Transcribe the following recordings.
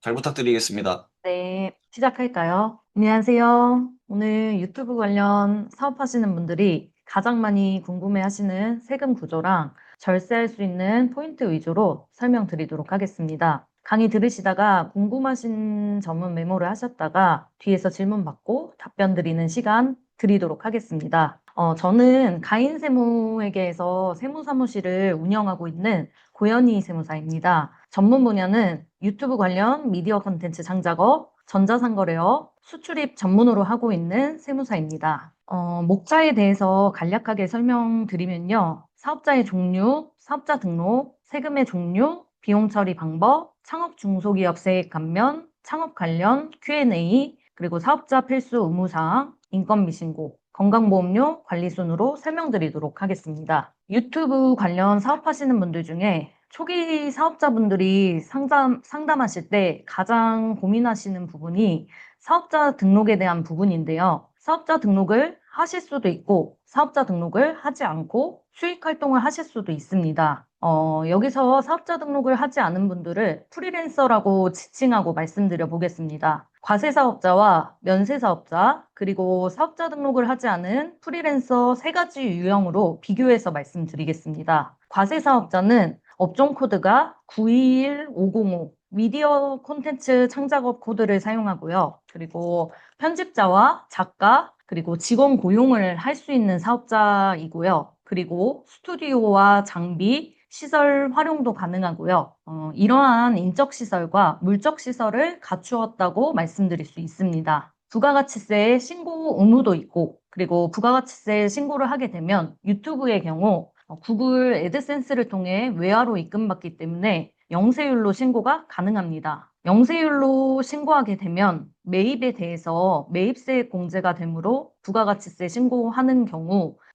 잘 부탁드리겠습니다. 네, 시작할까요? 안녕하세요. 오늘 유튜브 관련 사업하시는 분들이 가장 많이 궁금해하시는 세금 구조랑 절세할 수 있는 포인트 위주로 설명드리도록 하겠습니다. 강의 들으시다가 궁금하신 점은 메모를 하셨다가 뒤에서 질문 받고 답변 드리는 시간 드리도록 하겠습니다. 저는 가인세무회계에서 세무사무실을 운영하고 있는 고현희 세무사입니다. 전문 분야는 유튜브 관련 미디어 콘텐츠 장작업, 전자상거래업, 수출입 전문으로 하고 있는 세무사입니다. 목차에 대해서 간략하게 설명드리면요. 사업자의 종류, 사업자 등록, 세금의 종류, 비용 처리 방법, 창업 중소기업 세액 감면, 창업 관련 Q&A, 그리고 사업자 필수 의무사항, 인건비 신고, 건강보험료 관리 순으로 설명드리도록 하겠습니다. 유튜브 관련 사업하시는 분들 중에 초기 사업자분들이 상담하실 때 가장 고민하시는 부분이 사업자 등록에 대한 부분인데요. 사업자 등록을 하실 수도 있고 사업자 등록을 하지 않고 수익 활동을 하실 수도 있습니다. 여기서 사업자 등록을 하지 않은 분들을 프리랜서라고 지칭하고 말씀드려 보겠습니다. 과세사업자와 면세사업자, 그리고 사업자 등록을 하지 않은 프리랜서 세 가지 유형으로 비교해서 말씀드리겠습니다. 과세사업자는 업종 코드가 921505 미디어 콘텐츠 창작업 코드를 사용하고요. 그리고 편집자와 작가, 그리고 직원 고용을 할 수 있는 사업자이고요. 그리고 스튜디오와 장비, 시설 활용도 가능하고요. 이러한 인적 시설과 물적 시설을 갖추었다고 말씀드릴 수 있습니다. 부가가치세 신고 의무도 있고, 그리고 부가가치세 신고를 하게 되면 유튜브의 경우 구글 애드센스를 통해 외화로 입금받기 때문에 영세율로 신고가 가능합니다. 영세율로 신고하게 되면 매입에 대해서 매입세 공제가 되므로 부가가치세 신고하는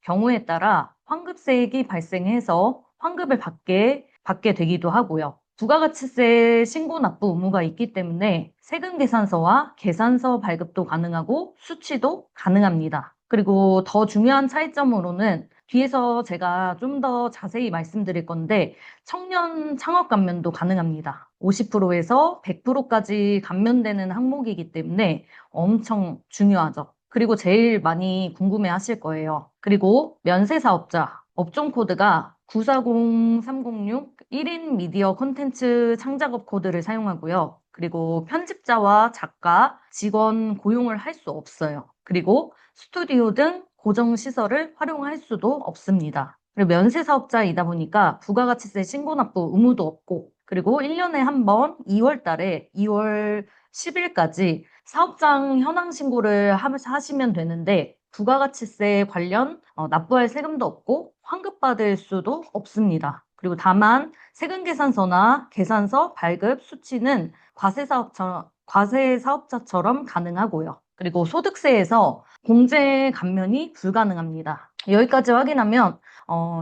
경우에 따라 환급세액이 발생해서 환급을 받게 되기도 하고요. 부가가치세 신고 납부 의무가 있기 때문에 세금 계산서와 계산서 발급도 가능하고 수취도 가능합니다. 그리고 더 중요한 차이점으로는 뒤에서 제가 좀 더 자세히 말씀드릴 건데 청년 창업 감면도 가능합니다. 50%에서 100%까지 감면되는 항목이기 때문에 엄청 중요하죠. 그리고 제일 많이 궁금해 하실 거예요. 그리고 면세사업자 업종 코드가 940306 1인 미디어 콘텐츠 창작업 코드를 사용하고요. 그리고 편집자와 작가, 직원 고용을 할 수 없어요. 그리고 스튜디오 등 고정시설을 활용할 수도 없습니다. 그리고 면세사업자이다 보니까 부가가치세 신고 납부 의무도 없고, 그리고 1년에 한 번 2월 달에 2월 10일까지 사업장 현황 신고를 하시면 되는데, 부가가치세 관련 납부할 세금도 없고 환급받을 수도 없습니다. 그리고 다만 세금계산서나 계산서 발급 수취는 과세사업자처럼 가능하고요. 그리고 소득세에서 공제 감면이 불가능합니다. 여기까지 확인하면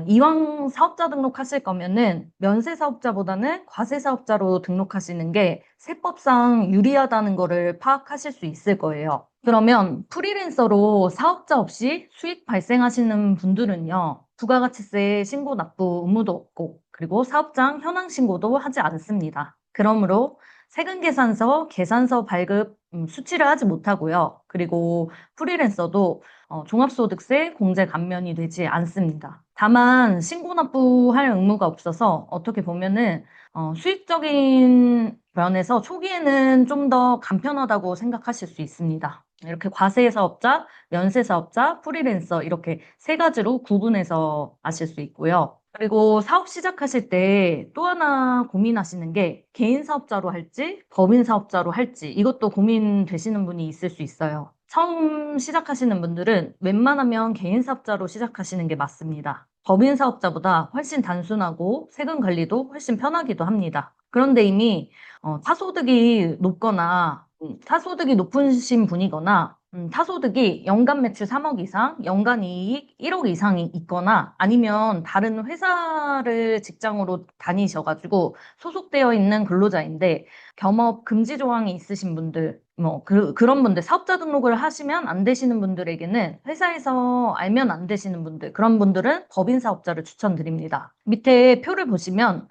이왕 사업자 등록하실 거면은 면세사업자보다는 과세사업자로 등록하시는 게 세법상 유리하다는 거를 파악하실 수 있을 거예요. 그러면 프리랜서로 사업자 없이 수익 발생하시는 분들은요, 부가가치세 신고 납부 의무도 없고, 그리고 사업장 현황 신고도 하지 않습니다. 그러므로 세금계산서, 계산서 발급 수치를 하지 못하고요. 그리고 프리랜서도 종합소득세 공제 감면이 되지 않습니다. 다만 신고 납부할 의무가 없어서 어떻게 보면은 수익적인 면에서 초기에는 좀 더 간편하다고 생각하실 수 있습니다. 이렇게 과세사업자, 면세사업자, 프리랜서 이렇게 세 가지로 구분해서 아실 수 있고요. 그리고 사업 시작하실 때 또 하나 고민하시는 게 개인 사업자로 할지 법인 사업자로 할지 이것도 고민되시는 분이 있을 수 있어요. 처음 시작하시는 분들은 웬만하면 개인 사업자로 시작하시는 게 맞습니다. 법인 사업자보다 훨씬 단순하고 세금 관리도 훨씬 편하기도 합니다. 그런데 이미 타소득이 높거나 타소득이 높으신 분이거나 타소득이 연간 매출 3억 이상, 연간 이익 1억 이상이 있거나 아니면 다른 회사를 직장으로 다니셔가지고 소속되어 있는 근로자인데 겸업 금지 조항이 있으신 분들, 그런 분들, 사업자 등록을 하시면 안 되시는 분들에게는 회사에서 알면 안 되시는 분들, 그런 분들은 법인 사업자를 추천드립니다. 밑에 표를 보시면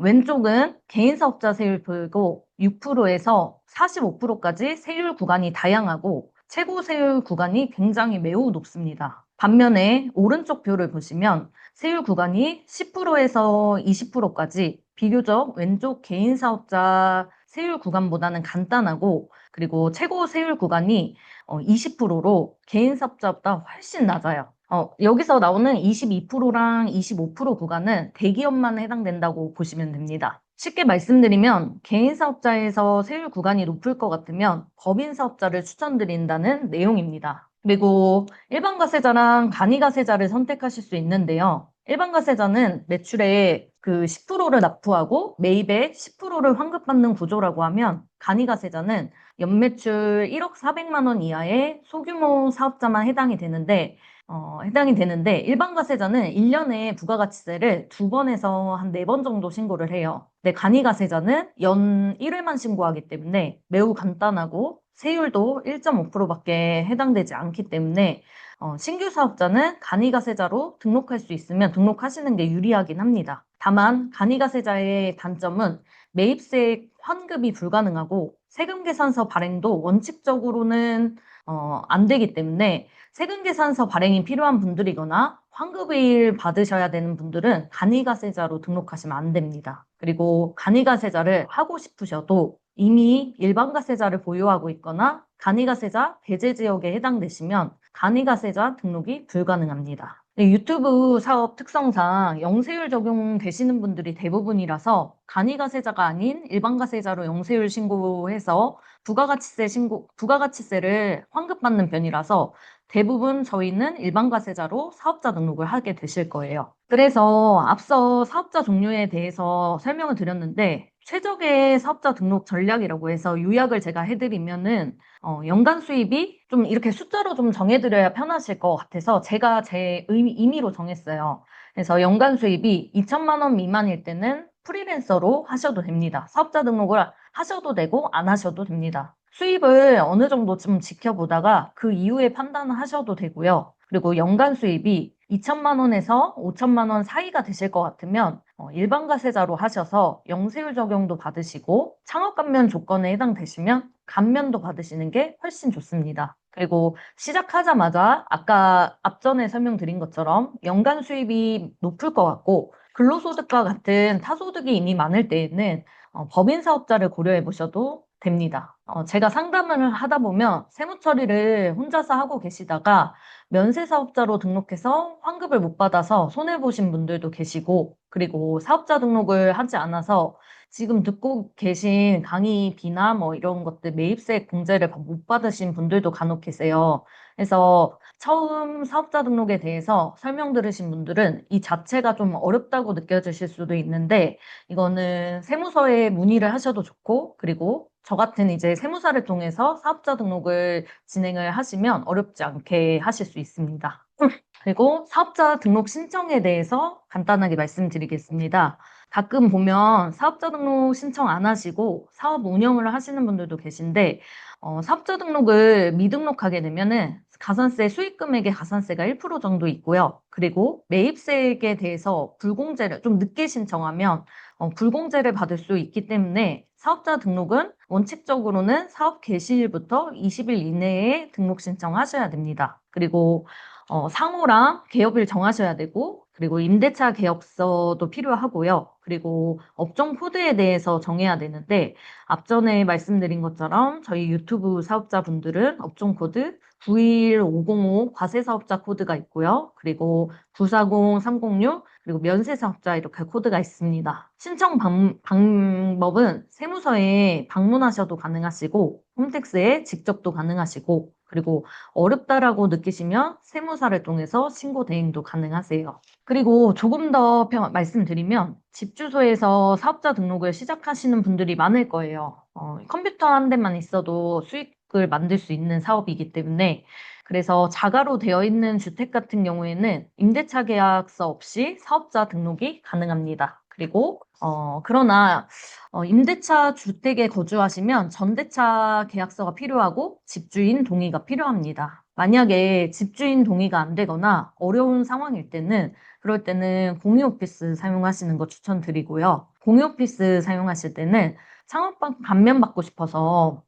왼쪽은 개인 사업자 세율표이고 6%에서 45%까지 세율 구간이 다양하고 최고 세율 구간이 굉장히 매우 높습니다. 반면에 오른쪽 표를 보시면 세율 구간이 10%에서 20%까지 비교적 왼쪽 개인 사업자 세율 구간보다는 간단하고, 그리고 최고 세율 구간이 20%로 개인 사업자보다 훨씬 낮아요. 여기서 나오는 22%랑 25% 구간은 대기업만 해당된다고 보시면 됩니다. 쉽게 말씀드리면 개인 사업자에서 세율 구간이 높을 것 같으면 법인 사업자를 추천드린다는 내용입니다. 그리고 일반 과세자랑 간이 과세자를 선택하실 수 있는데요. 일반 과세자는 매출의 그 10%를 납부하고 매입의 10%를 환급받는 구조라고 하면, 간이 과세자는 연매출 1억 400만 원 이하의 소규모 사업자만 해당이 되는데 일반 과세자는 1년에 부가가치세를 2번에서 한 4번 정도 신고를 해요. 근데 간이 과세자는 연 1회만 신고하기 때문에 매우 간단하고 세율도 1.5%밖에 해당되지 않기 때문에 신규 사업자는 간이가세자로 등록할 수 있으면 등록하시는 게 유리하긴 합니다. 다만 간이가세자의 단점은 매입세 환급이 불가능하고 세금계산서 발행도 원칙적으로는 안 되기 때문에 세금계산서 발행이 필요한 분들이거나 환급일 받으셔야 되는 분들은 간이가세자로 등록하시면 안 됩니다. 그리고 간이가세자를 하고 싶으셔도 이미 일반가세자를 보유하고 있거나 간이가세자 배제 지역에 해당되시면 간이가세자 등록이 불가능합니다. 유튜브 사업 특성상 영세율 적용되시는 분들이 대부분이라서 간이가세자가 아닌 일반가세자로 영세율 신고해서 부가가치세를 환급받는 편이라서 대부분 저희는 일반과세자로 사업자 등록을 하게 되실 거예요. 그래서 앞서 사업자 종류에 대해서 설명을 드렸는데, 최적의 사업자 등록 전략이라고 해서 요약을 제가 해드리면은 연간 수입이 좀 이렇게 숫자로 좀 정해드려야 편하실 것 같아서 제가 제 임의로 정했어요. 그래서 연간 수입이 2천만 원 미만일 때는 프리랜서로 하셔도 됩니다. 사업자 등록을 하셔도 되고 안 하셔도 됩니다. 수입을 어느 정도 좀 지켜보다가 그 이후에 판단을 하셔도 되고요. 그리고 연간 수입이 2천만 원에서 5천만 원 사이가 되실 것 같으면 일반 과세자로 하셔서 영세율 적용도 받으시고 창업 감면 조건에 해당되시면 감면도 받으시는 게 훨씬 좋습니다. 그리고 시작하자마자 아까 앞전에 설명드린 것처럼 연간 수입이 높을 것 같고 근로소득과 같은 타소득이 이미 많을 때에는 법인 사업자를 고려해 보셔도 됩니다. 제가 상담을 하다 보면 세무처리를 혼자서 하고 계시다가 면세사업자로 등록해서 환급을 못 받아서 손해보신 분들도 계시고, 그리고 사업자 등록을 하지 않아서 지금 듣고 계신 강의비나 뭐 이런 것들 매입세 공제를 못 받으신 분들도 간혹 계세요. 그래서 처음 사업자 등록에 대해서 설명 들으신 분들은 이 자체가 좀 어렵다고 느껴지실 수도 있는데, 이거는 세무서에 문의를 하셔도 좋고, 그리고 저 같은 이제 세무사를 통해서 사업자 등록을 진행을 하시면 어렵지 않게 하실 수 있습니다. 그리고 사업자 등록 신청에 대해서 간단하게 말씀드리겠습니다. 가끔 보면 사업자 등록 신청 안 하시고 사업 운영을 하시는 분들도 계신데, 사업자 등록을 미등록하게 되면은 가산세 수익 금액의 가산세가 1% 정도 있고요. 그리고 매입세액에 대해서 불공제를 좀 늦게 신청하면 불공제를 받을 수 있기 때문에 사업자 등록은 원칙적으로는 사업 개시일부터 20일 이내에 등록 신청하셔야 됩니다. 그리고 상호랑 개업일 정하셔야 되고, 그리고 임대차 계약서도 필요하고요. 그리고 업종 코드에 대해서 정해야 되는데, 앞전에 말씀드린 것처럼 저희 유튜브 사업자분들은 업종 코드 91505 과세사업자 코드가 있고요. 그리고 940306 그리고 면세사업자 이렇게 코드가 있습니다. 신청 방법은 세무서에 방문하셔도 가능하시고 홈택스에 직접도 가능하시고, 그리고 어렵다라고 느끼시면 세무사를 통해서 신고 대행도 가능하세요. 그리고 조금 더 말씀드리면 집 주소에서 사업자 등록을 시작하시는 분들이 많을 거예요. 컴퓨터 한 대만 있어도 수익을 만들 수 있는 사업이기 때문에, 그래서 자가로 되어 있는 주택 같은 경우에는 임대차 계약서 없이 사업자 등록이 가능합니다. 그리고 그러나 임대차 주택에 거주하시면 전대차 계약서가 필요하고 집주인 동의가 필요합니다. 만약에 집주인 동의가 안 되거나 어려운 상황일 때는, 그럴 때는 공유 오피스 사용하시는 거 추천드리고요. 공유 오피스 사용하실 때는 창업 감면받고 싶어서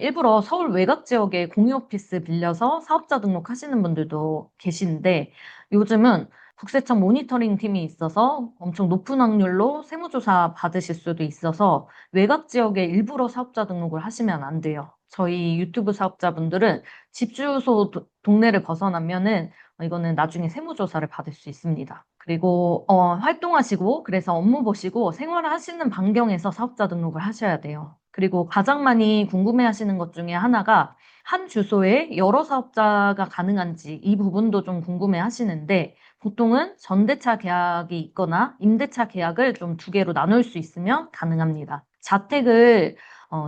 일부러 서울 외곽 지역에 공유 오피스 빌려서 사업자 등록하시는 분들도 계신데 요즘은 국세청 모니터링 팀이 있어서 엄청 높은 확률로 세무조사 받으실 수도 있어서 외곽 지역에 일부러 사업자 등록을 하시면 안 돼요. 저희 유튜브 사업자분들은 집 주소 동네를 벗어나면은 이거는 나중에 세무조사를 받을 수 있습니다. 그리고 활동하시고 그래서 업무 보시고 생활하시는 반경에서 사업자 등록을 하셔야 돼요. 그리고 가장 많이 궁금해하시는 것 중에 하나가 한 주소에 여러 사업자가 가능한지 이 부분도 좀 궁금해하시는데 보통은 전대차 계약이 있거나 임대차 계약을 좀 두 개로 나눌 수 있으면 가능합니다. 자택을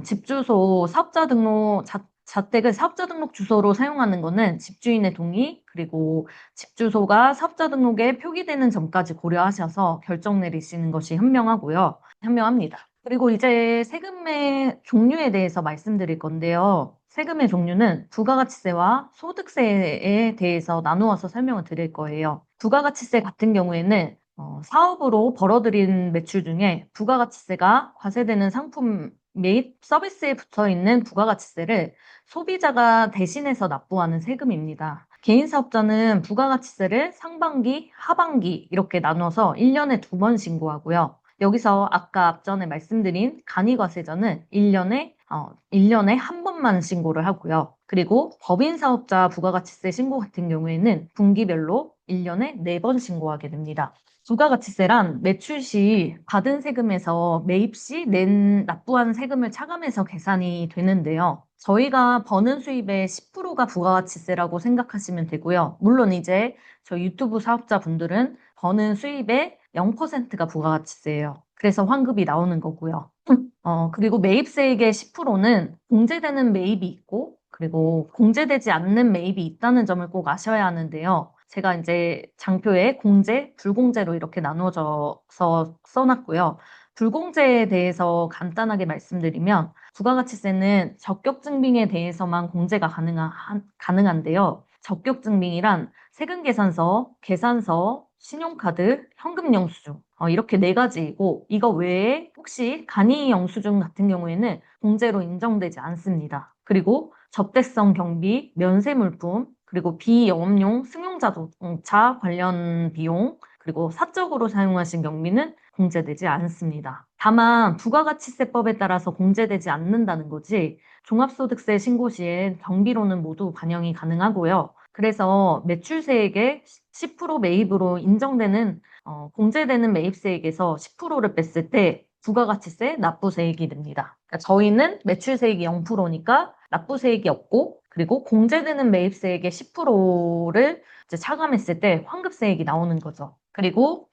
집 주소 사업자 등록 자택을 사업자 등록 주소로 사용하는 거는 집주인의 동의 그리고 집 주소가 사업자 등록에 표기되는 점까지 고려하셔서 결정 내리시는 것이 현명합니다. 그리고 이제 세금의 종류에 대해서 말씀드릴 건데요. 세금의 종류는 부가가치세와 소득세에 대해서 나누어서 설명을 드릴 거예요. 부가가치세 같은 경우에는 사업으로 벌어들인 매출 중에 부가가치세가 과세되는 상품 및 서비스에 붙어 있는 부가가치세를 소비자가 대신해서 납부하는 세금입니다. 개인 사업자는 부가가치세를 상반기, 하반기 이렇게 나눠서 1년에 2번 신고하고요. 여기서 아까 앞전에 말씀드린 간이과세자는 1년에 한 번만 신고를 하고요. 그리고 법인 사업자 부가가치세 신고 같은 경우에는 분기별로 1년에 4번 신고하게 됩니다. 부가가치세란 매출 시 받은 세금에서 매입 시 납부한 세금을 차감해서 계산이 되는데요. 저희가 버는 수입의 10%가 부가가치세라고 생각하시면 되고요. 물론 이제 저희 유튜브 사업자분들은 버는 수입의 0%가 부가가치세예요. 그래서 환급이 나오는 거고요. 그리고 매입세액의 10%는 공제되는 매입이 있고, 그리고 공제되지 않는 매입이 있다는 점을 꼭 아셔야 하는데요. 제가 이제 장표에 공제, 불공제로 이렇게 나누어져서 써놨고요. 불공제에 대해서 간단하게 말씀드리면, 부가가치세는 적격증빙에 대해서만 공제가 가능한데요. 적격증빙이란 세금계산서, 계산서, 신용카드, 현금영수증 이렇게 4가지이고 이거 외에 혹시 간이영수증 같은 경우에는 공제로 인정되지 않습니다. 그리고 접대성 경비, 면세물품, 그리고 비영업용 승용자동차 관련 비용, 그리고 사적으로 사용하신 경비는 공제되지 않습니다. 다만 부가가치세법에 따라서 공제되지 않는다는 거지 종합소득세 신고 시에 경비로는 모두 반영이 가능하고요. 그래서 매출세액의 10% 매입으로 인정되는 공제되는 매입세액에서 10%를 뺐을 때 부가가치세 납부세액이 됩니다. 그러니까 저희는 매출세액이 0%니까 납부세액이 없고 그리고 공제되는 매입세액의 10%를 이제 차감했을 때 환급세액이 나오는 거죠. 그리고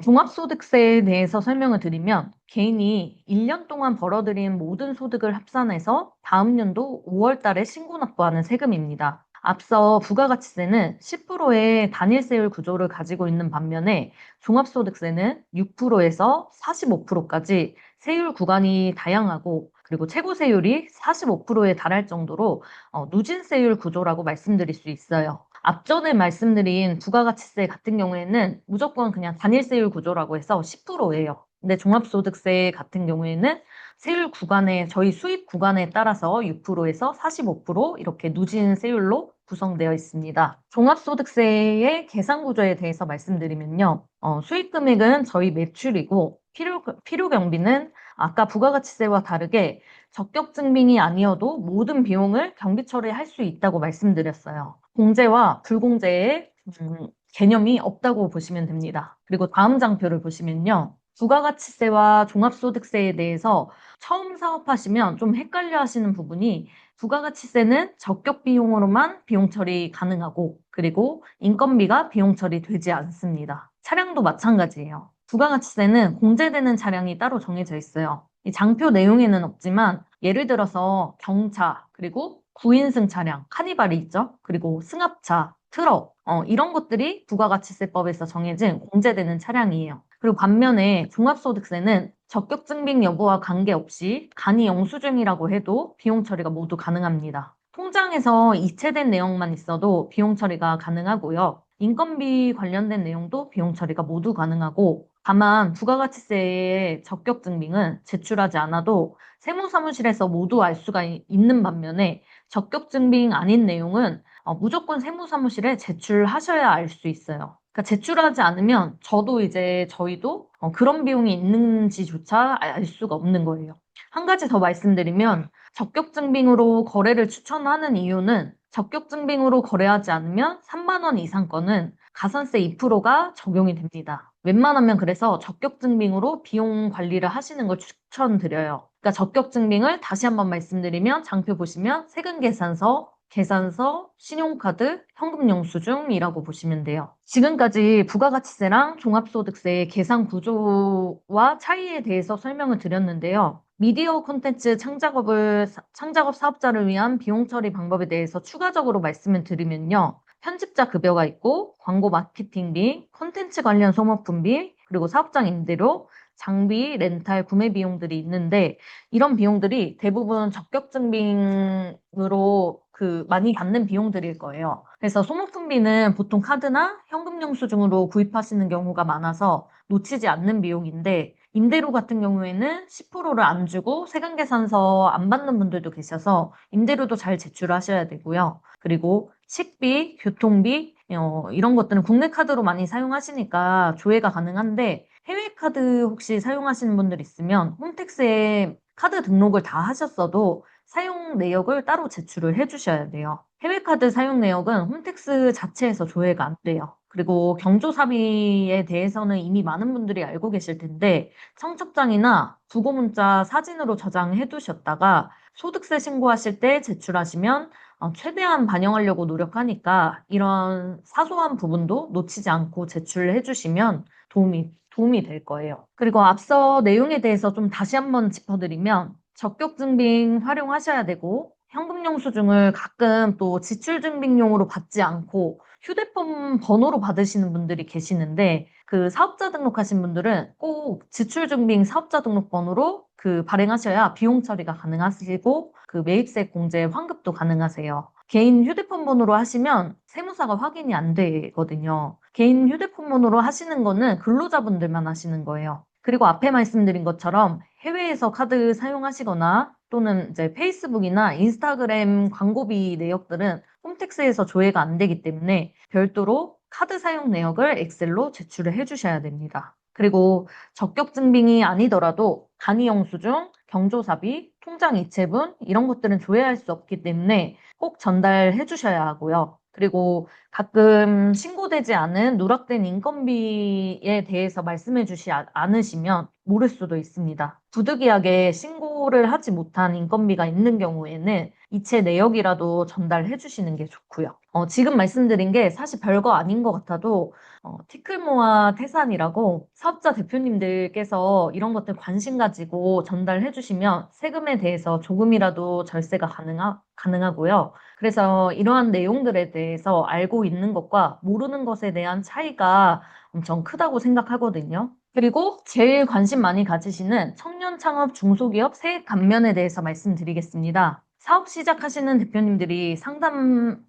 종합소득세에 대해서 설명을 드리면 개인이 1년 동안 벌어들인 모든 소득을 합산해서 다음 연도 5월 달에 신고 납부하는 세금입니다. 앞서 부가가치세는 10%의 단일세율 구조를 가지고 있는 반면에 종합소득세는 6%에서 45%까지 세율 구간이 다양하고 그리고 최고 세율이 45%에 달할 정도로 누진세율 구조라고 말씀드릴 수 있어요. 앞전에 말씀드린 부가가치세 같은 경우에는 무조건 그냥 단일세율 구조라고 해서 10%예요. 근데 종합소득세 같은 경우에는 세율 구간에 저희 수입 구간에 따라서 6%에서 45% 이렇게 누진 세율로 구성되어 있습니다. 종합소득세의 계산 구조에 대해서 말씀드리면요. 수익 금액은 저희 매출이고 필요 경비는 아까 부가가치세와 다르게 적격 증빙이 아니어도 모든 비용을 경비 처리할 수 있다고 말씀드렸어요. 공제와 불공제의 개념이 없다고 보시면 됩니다. 그리고 다음 장표를 보시면요. 부가가치세와 종합소득세에 대해서 처음 사업하시면 좀 헷갈려 하시는 부분이 부가가치세는 적격 비용으로만 비용 처리 가능하고 그리고 인건비가 비용 처리되지 않습니다. 차량도 마찬가지예요. 부가가치세는 공제되는 차량이 따로 정해져 있어요. 이 장표 내용에는 없지만 예를 들어서 경차 그리고 9인승 차량, 카니발이 있죠. 그리고 승합차, 트럭 이런 것들이 부가가치세법에서 정해진 공제되는 차량이에요. 그리고 반면에 종합소득세는 적격증빙 여부와 관계없이 간이 영수증이라고 해도 비용 처리가 모두 가능합니다. 통장에서 이체된 내용만 있어도 비용 처리가 가능하고요. 인건비 관련된 내용도 비용 처리가 모두 가능하고 다만 부가가치세의 적격 증빙은 제출하지 않아도 세무사무실에서 모두 알 수가 있는 반면에 적격 증빙 아닌 내용은 무조건 세무사무실에 제출하셔야 알 수 있어요. 그러니까 제출하지 않으면 저희도 그런 비용이 있는지조차 알 수가 없는 거예요. 한 가지 더 말씀드리면 적격 증빙으로 거래를 추천하는 이유는 적격 증빙으로 거래하지 않으면 3만 원 이상 건은 가산세 2%가 적용이 됩니다. 웬만하면 그래서 적격 증빙으로 비용 관리를 하시는 걸 추천드려요. 그러니까 적격 증빙을 다시 한번 말씀드리면 장표 보시면 세금 계산서, 신용카드, 현금 영수증이라고 보시면 돼요. 지금까지 부가가치세랑 종합소득세의 계산 구조와 차이에 대해서 설명을 드렸는데요. 미디어 콘텐츠 창작업 사업자를 위한 비용 처리 방법에 대해서 추가적으로 말씀을 드리면요. 편집자 급여가 있고 광고 마케팅비, 콘텐츠 관련 소모품비, 그리고 사업장 임대료, 장비, 렌탈, 구매 비용들이 있는데 이런 비용들이 대부분 적격 증빙으로 많이 받는 비용들일 거예요. 그래서 소모품비는 보통 카드나 현금 영수증으로 구입하시는 경우가 많아서 놓치지 않는 비용인데 임대료 같은 경우에는 10%를 안 주고 세관계산서 안 받는 분들도 계셔서 임대료도 잘 제출하셔야 되고요. 그리고 식비, 교통비 이런 것들은 국내 카드로 많이 사용하시니까 조회가 가능한데 해외 카드 혹시 사용하시는 분들 있으면 홈택스에 카드 등록을 다 하셨어도 사용 내역을 따로 제출을 해주셔야 돼요. 해외 카드 사용 내역은 홈택스 자체에서 조회가 안 돼요. 그리고 경조사비에 대해서는 이미 많은 분들이 알고 계실 텐데 청첩장이나 부고문자 사진으로 저장해 두셨다가 소득세 신고하실 때 제출하시면 최대한 반영하려고 노력하니까 이런 사소한 부분도 놓치지 않고 제출해 주시면 도움이 될 거예요. 그리고 앞서 내용에 대해서 좀 다시 한번 짚어드리면 적격증빙 활용하셔야 되고 현금영수증을 가끔 또 지출증빙용으로 받지 않고 휴대폰 번호로 받으시는 분들이 계시는데 그 사업자 등록하신 분들은 꼭 지출증빙 사업자 등록번호로 발행하셔야 비용 처리가 가능하시고 매입세 공제 환급도 가능하세요. 개인 휴대폰 번호로 하시면 세무사가 확인이 안 되거든요. 개인 휴대폰 번호로 하시는 거는 근로자분들만 하시는 거예요. 그리고 앞에 말씀드린 것처럼 해외에서 카드 사용하시거나 또는 이제 페이스북이나 인스타그램 광고비 내역들은 홈택스에서 조회가 안 되기 때문에 별도로 카드 사용 내역을 엑셀로 제출을 해주셔야 됩니다. 그리고 적격 증빙이 아니더라도 간이 영수증, 경조사비, 통장 이체분 이런 것들은 조회할 수 없기 때문에 꼭 전달해 주셔야 하고요. 그리고 가끔 신고되지 않은 누락된 인건비에 대해서 말씀해 주지 않으시면 모를 수도 있습니다. 부득이하게 신고를 하지 못한 인건비가 있는 경우에는 이체 내역이라도 전달해 주시는 게 좋고요. 지금 말씀드린 게 사실 별거 아닌 것 같아도 티끌모아 태산이라고 사업자 대표님들께서 이런 것들 관심 가지고 전달해 주시면 세금에 대해서 조금이라도 절세가 가능하고요. 그래서 이러한 내용들에 대해서 알고 있는 것과 모르는 것에 대한 차이가 엄청 크다고 생각하거든요. 그리고 제일 관심 많이 가지시는 청년 창업 중소기업 세액 감면에 대해서 말씀드리겠습니다. 사업 시작하시는 대표님들이 상담을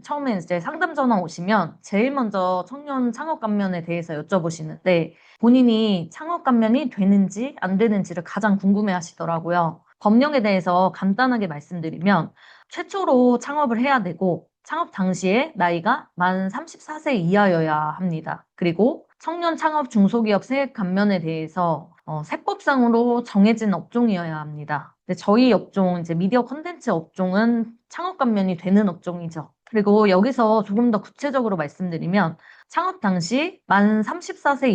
처음에 이제 상담 전화 오시면 제일 먼저 청년 창업 감면에 대해서 여쭤보시는데 본인이 창업 감면이 되는지 안 되는지를 가장 궁금해 하시더라고요. 법령에 대해서 간단하게 말씀드리면 최초로 창업을 해야 되고 창업 당시에 나이가 만 34세 이하여야 합니다. 그리고 청년 창업 중소기업 세액 감면에 대해서 세법상으로 정해진 업종이어야 합니다. 근데 저희 업종, 이제 미디어 콘텐츠 업종은 창업 감면이 되는 업종이죠. 그리고 여기서 조금 더 구체적으로 말씀드리면 창업 당시 만 34세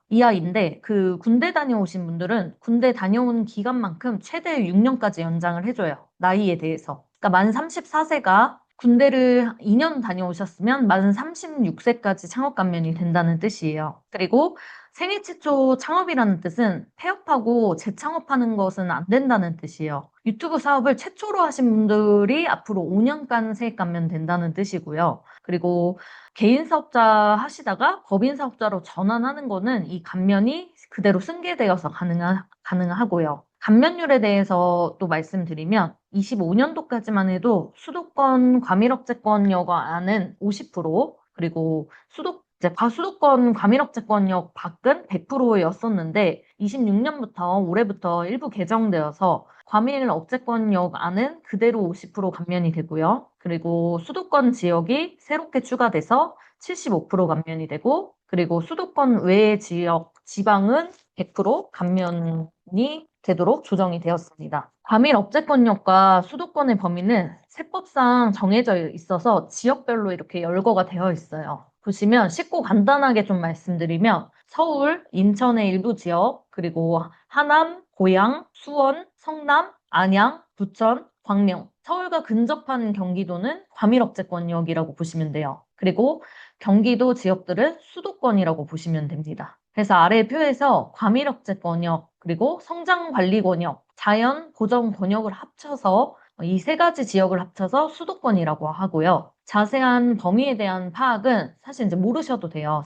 이하인데 군대 다녀오신 분들은 군대 다녀온 기간만큼 최대 6년까지 연장을 해줘요. 나이에 대해서. 그러니까 만 34세가 군대를 2년 다녀오셨으면 만 36세까지 창업 감면이 된다는 뜻이에요. 그리고 생애 최초 창업이라는 뜻은 폐업하고 재창업하는 것은 안 된다는 뜻이에요. 유튜브 사업을 최초로 하신 분들이 앞으로 5년간 세액 감면 된다는 뜻이고요. 그리고 개인 사업자 하시다가 법인 사업자로 전환하는 거는 이 감면이 그대로 승계되어서 가능하고요. 감면율에 대해서 또 말씀드리면 25년도까지만 해도 수도권 과밀억제권 여과는 50%, 그리고 이제 과수도권 과밀억제권역 밖은 100%였었는데 26년부터 올해부터 일부 개정되어서 과밀억제권역 안은 그대로 50% 감면이 되고요. 그리고 수도권 지역이 새롭게 추가돼서 75% 감면이 되고 그리고 수도권 외의 지역, 지방은 100% 감면이 되도록 조정이 되었습니다. 과밀억제권역과 수도권의 범위는 세법상 정해져 있어서 지역별로 이렇게 열거가 되어 있어요. 보시면 쉽고 간단하게 좀 말씀드리면 서울, 인천의 일부 지역, 그리고 하남, 고양, 수원, 성남, 안양, 부천, 광명, 서울과 근접한 경기도는 과밀억제권역이라고 보시면 돼요. 그리고 경기도 지역들은 수도권이라고 보시면 됩니다. 그래서 아래 표에서 과밀억제권역, 그리고 성장관리권역, 자연보전권역을 합쳐서 이 세 가지 지역을 합쳐서 수도권이라고 하고요. 자세한 범위에 대한 파악은 사실 이제 모르셔도 돼요.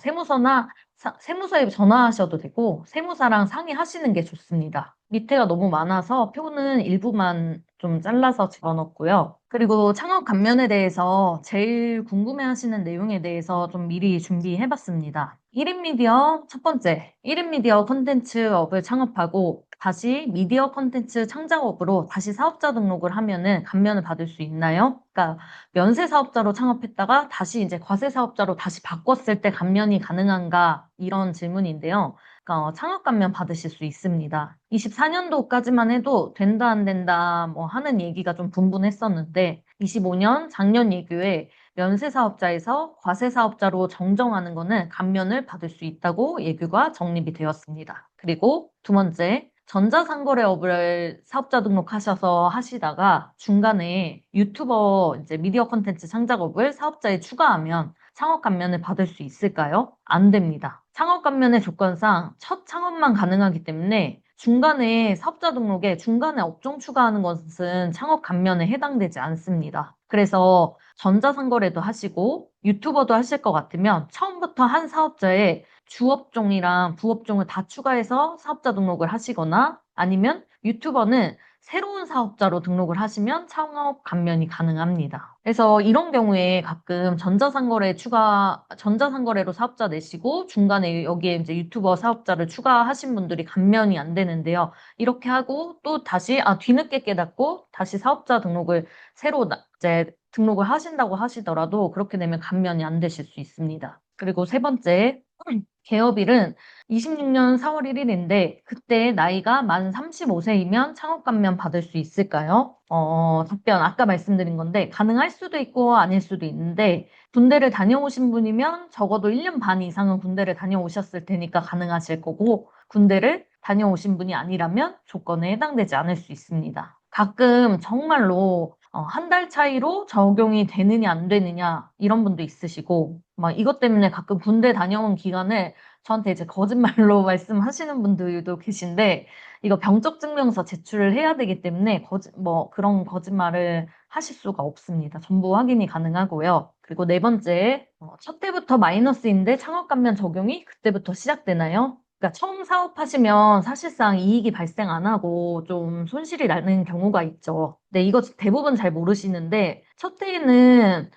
세무서에 전화하셔도 되고, 세무사랑 상의하시는 게 좋습니다. 밑에가 너무 많아서 표는 일부만 좀 잘라서 집어넣고요. 그리고 창업 감면에 대해서 제일 궁금해 하시는 내용에 대해서 좀 미리 준비해봤습니다. 1인 미디어 첫 번째, 1인 미디어 콘텐츠업을 창업하고 다시 미디어 콘텐츠 창작업으로 다시 사업자 등록을 하면은 감면을 받을 수 있나요? 그러니까 면세 사업자로 창업했다가 다시 이제 과세 사업자로 다시 바꿨을 때 감면이 가능한가? 이런 질문인데요. 그러니까 창업 감면 받으실 수 있습니다. 24년도까지만 해도 된다 안 된다 뭐 하는 얘기가 좀 분분했었는데 25년 작년 예규에 면세 사업자에서 과세 사업자로 정정하는 거는 감면을 받을 수 있다고 예규가 정립이 되었습니다. 그리고 두 번째, 전자상거래업을 사업자 등록하셔서 하시다가 중간에 유튜버 이제 미디어 콘텐츠 창작업을 사업자에 추가하면 창업 감면을 받을 수 있을까요? 안 됩니다. 창업 감면의 조건상 첫 창업만 가능하기 때문에 중간에 사업자 등록에 중간에 업종 추가하는 것은 창업 감면에 해당되지 않습니다. 그래서 전자상거래도 하시고 유튜버도 하실 것 같으면 처음부터 한 사업자에 주업종이랑 부업종을 다 추가해서 사업자 등록을 하시거나 아니면 유튜버는 새로운 사업자로 등록을 하시면 창업 감면이 가능합니다. 그래서 이런 경우에 가끔 전자상거래로 사업자 내시고 중간에 여기에 이제 유튜버 사업자를 추가하신 분들이 감면이 안 되는데요. 이렇게 하고 또 다시, 뒤늦게 깨닫고 다시 사업자 등록을 새로 이제 등록을 하신다고 하시더라도 그렇게 되면 감면이 안 되실 수 있습니다. 그리고 세 번째, 개업일은 26년 4월 1일인데 그때 나이가 만 35세이면 창업 감면 받을 수 있을까요? 답변 아까 말씀드린 건데 가능할 수도 있고 아닐 수도 있는데 군대를 다녀오신 분이면 적어도 1년 반 이상은 군대를 다녀오셨을 테니까 가능하실 거고 군대를 다녀오신 분이 아니라면 조건에 해당되지 않을 수 있습니다. 가끔 정말로 한 달 차이로 적용이 되느냐 안 되느냐 이런 분도 있으시고 막 이것 때문에 가끔 군대 다녀온 기간을 저한테 이제 거짓말로 말씀하시는 분들도 계신데 이거 병적 증명서 제출을 해야 되기 때문에 그런 거짓말을 하실 수가 없습니다. 전부 확인이 가능하고요. 그리고 네 번째, 첫 해부터 마이너스인데 창업 감면 적용이 그때부터 시작되나요? 그러니까 처음 사업하시면 사실상 이익이 발생 안 하고 좀 손실이 나는 경우가 있죠. 근데 이거 대부분 잘 모르시는데 첫 해에는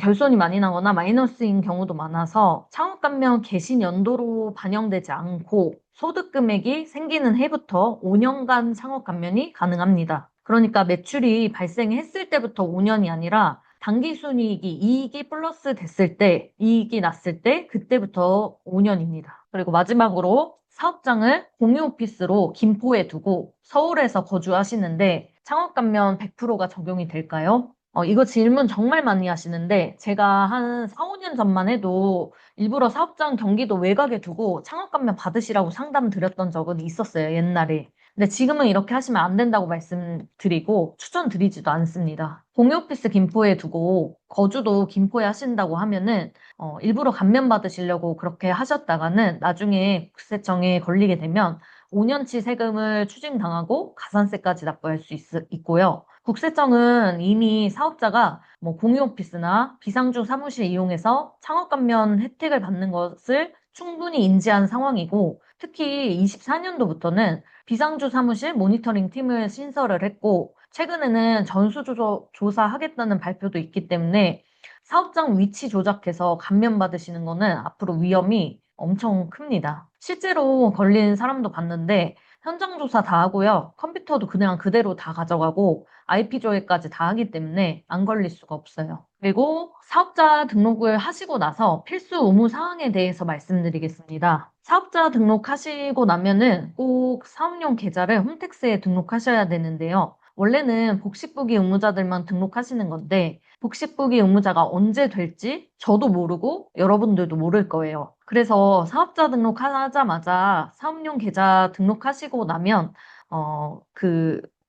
결손이 많이 나거나 마이너스인 경우도 많아서 창업 감면 개시 연도로 반영되지 않고 소득 금액이 생기는 해부터 5년간 창업 감면이 가능합니다. 그러니까 매출이 발생했을 때부터 5년이 아니라 당기 순이익이 이익이 플러스 됐을 때, 이익이 났을 때 그때부터 5년입니다. 그리고 마지막으로 사업장을 공유 오피스로 김포에 두고 서울에서 거주하시는데 창업 감면 100%가 적용이 될까요? 이거 질문 정말 많이 하시는데 제가 한 4, 5년 전만 해도 일부러 사업장 경기도 외곽에 두고 창업 감면 받으시라고 상담 드렸던 적은 있었어요, 옛날에. 근데 지금은 이렇게 하시면 안 된다고 말씀드리고 추천드리지도 않습니다. 공유 오피스 김포에 두고 거주도 김포에 하신다고 하면은 일부러 감면 받으시려고 그렇게 하셨다가는 나중에 국세청에 걸리게 되면 5년치 세금을 추징당하고 가산세까지 납부할 수 있고요. 국세청은 이미 사업자가 뭐 공유 오피스나 비상주 사무실 이용해서 창업 감면 혜택을 받는 것을 충분히 인지한 상황이고 특히 24년도부터는 비상주 사무실 모니터링 팀을 신설을 했고 최근에는 전수조사하겠다는 발표도 있기 때문에 사업장 위치 조작해서 감면받으시는 거는 앞으로 위험이 엄청 큽니다. 실제로 걸린 사람도 봤는데 현장 조사 다 하고요. 컴퓨터도 그냥 그대로 다 가져가고 IP 조회까지 다 하기 때문에 안 걸릴 수가 없어요. 그리고 사업자 등록을 하시고 나서 필수 의무 사항에 대해서 말씀드리겠습니다. 사업자 등록하시고 나면은 꼭 사업용 계좌를 홈택스에 등록하셔야 되는데요. 원래는 복식부기 의무자들만 등록하시는 건데 복식부기 의무자가 언제 될지 저도 모르고 여러분들도 모를 거예요. 그래서 사업자 등록하자마자 사업용 계좌 등록하시고 나면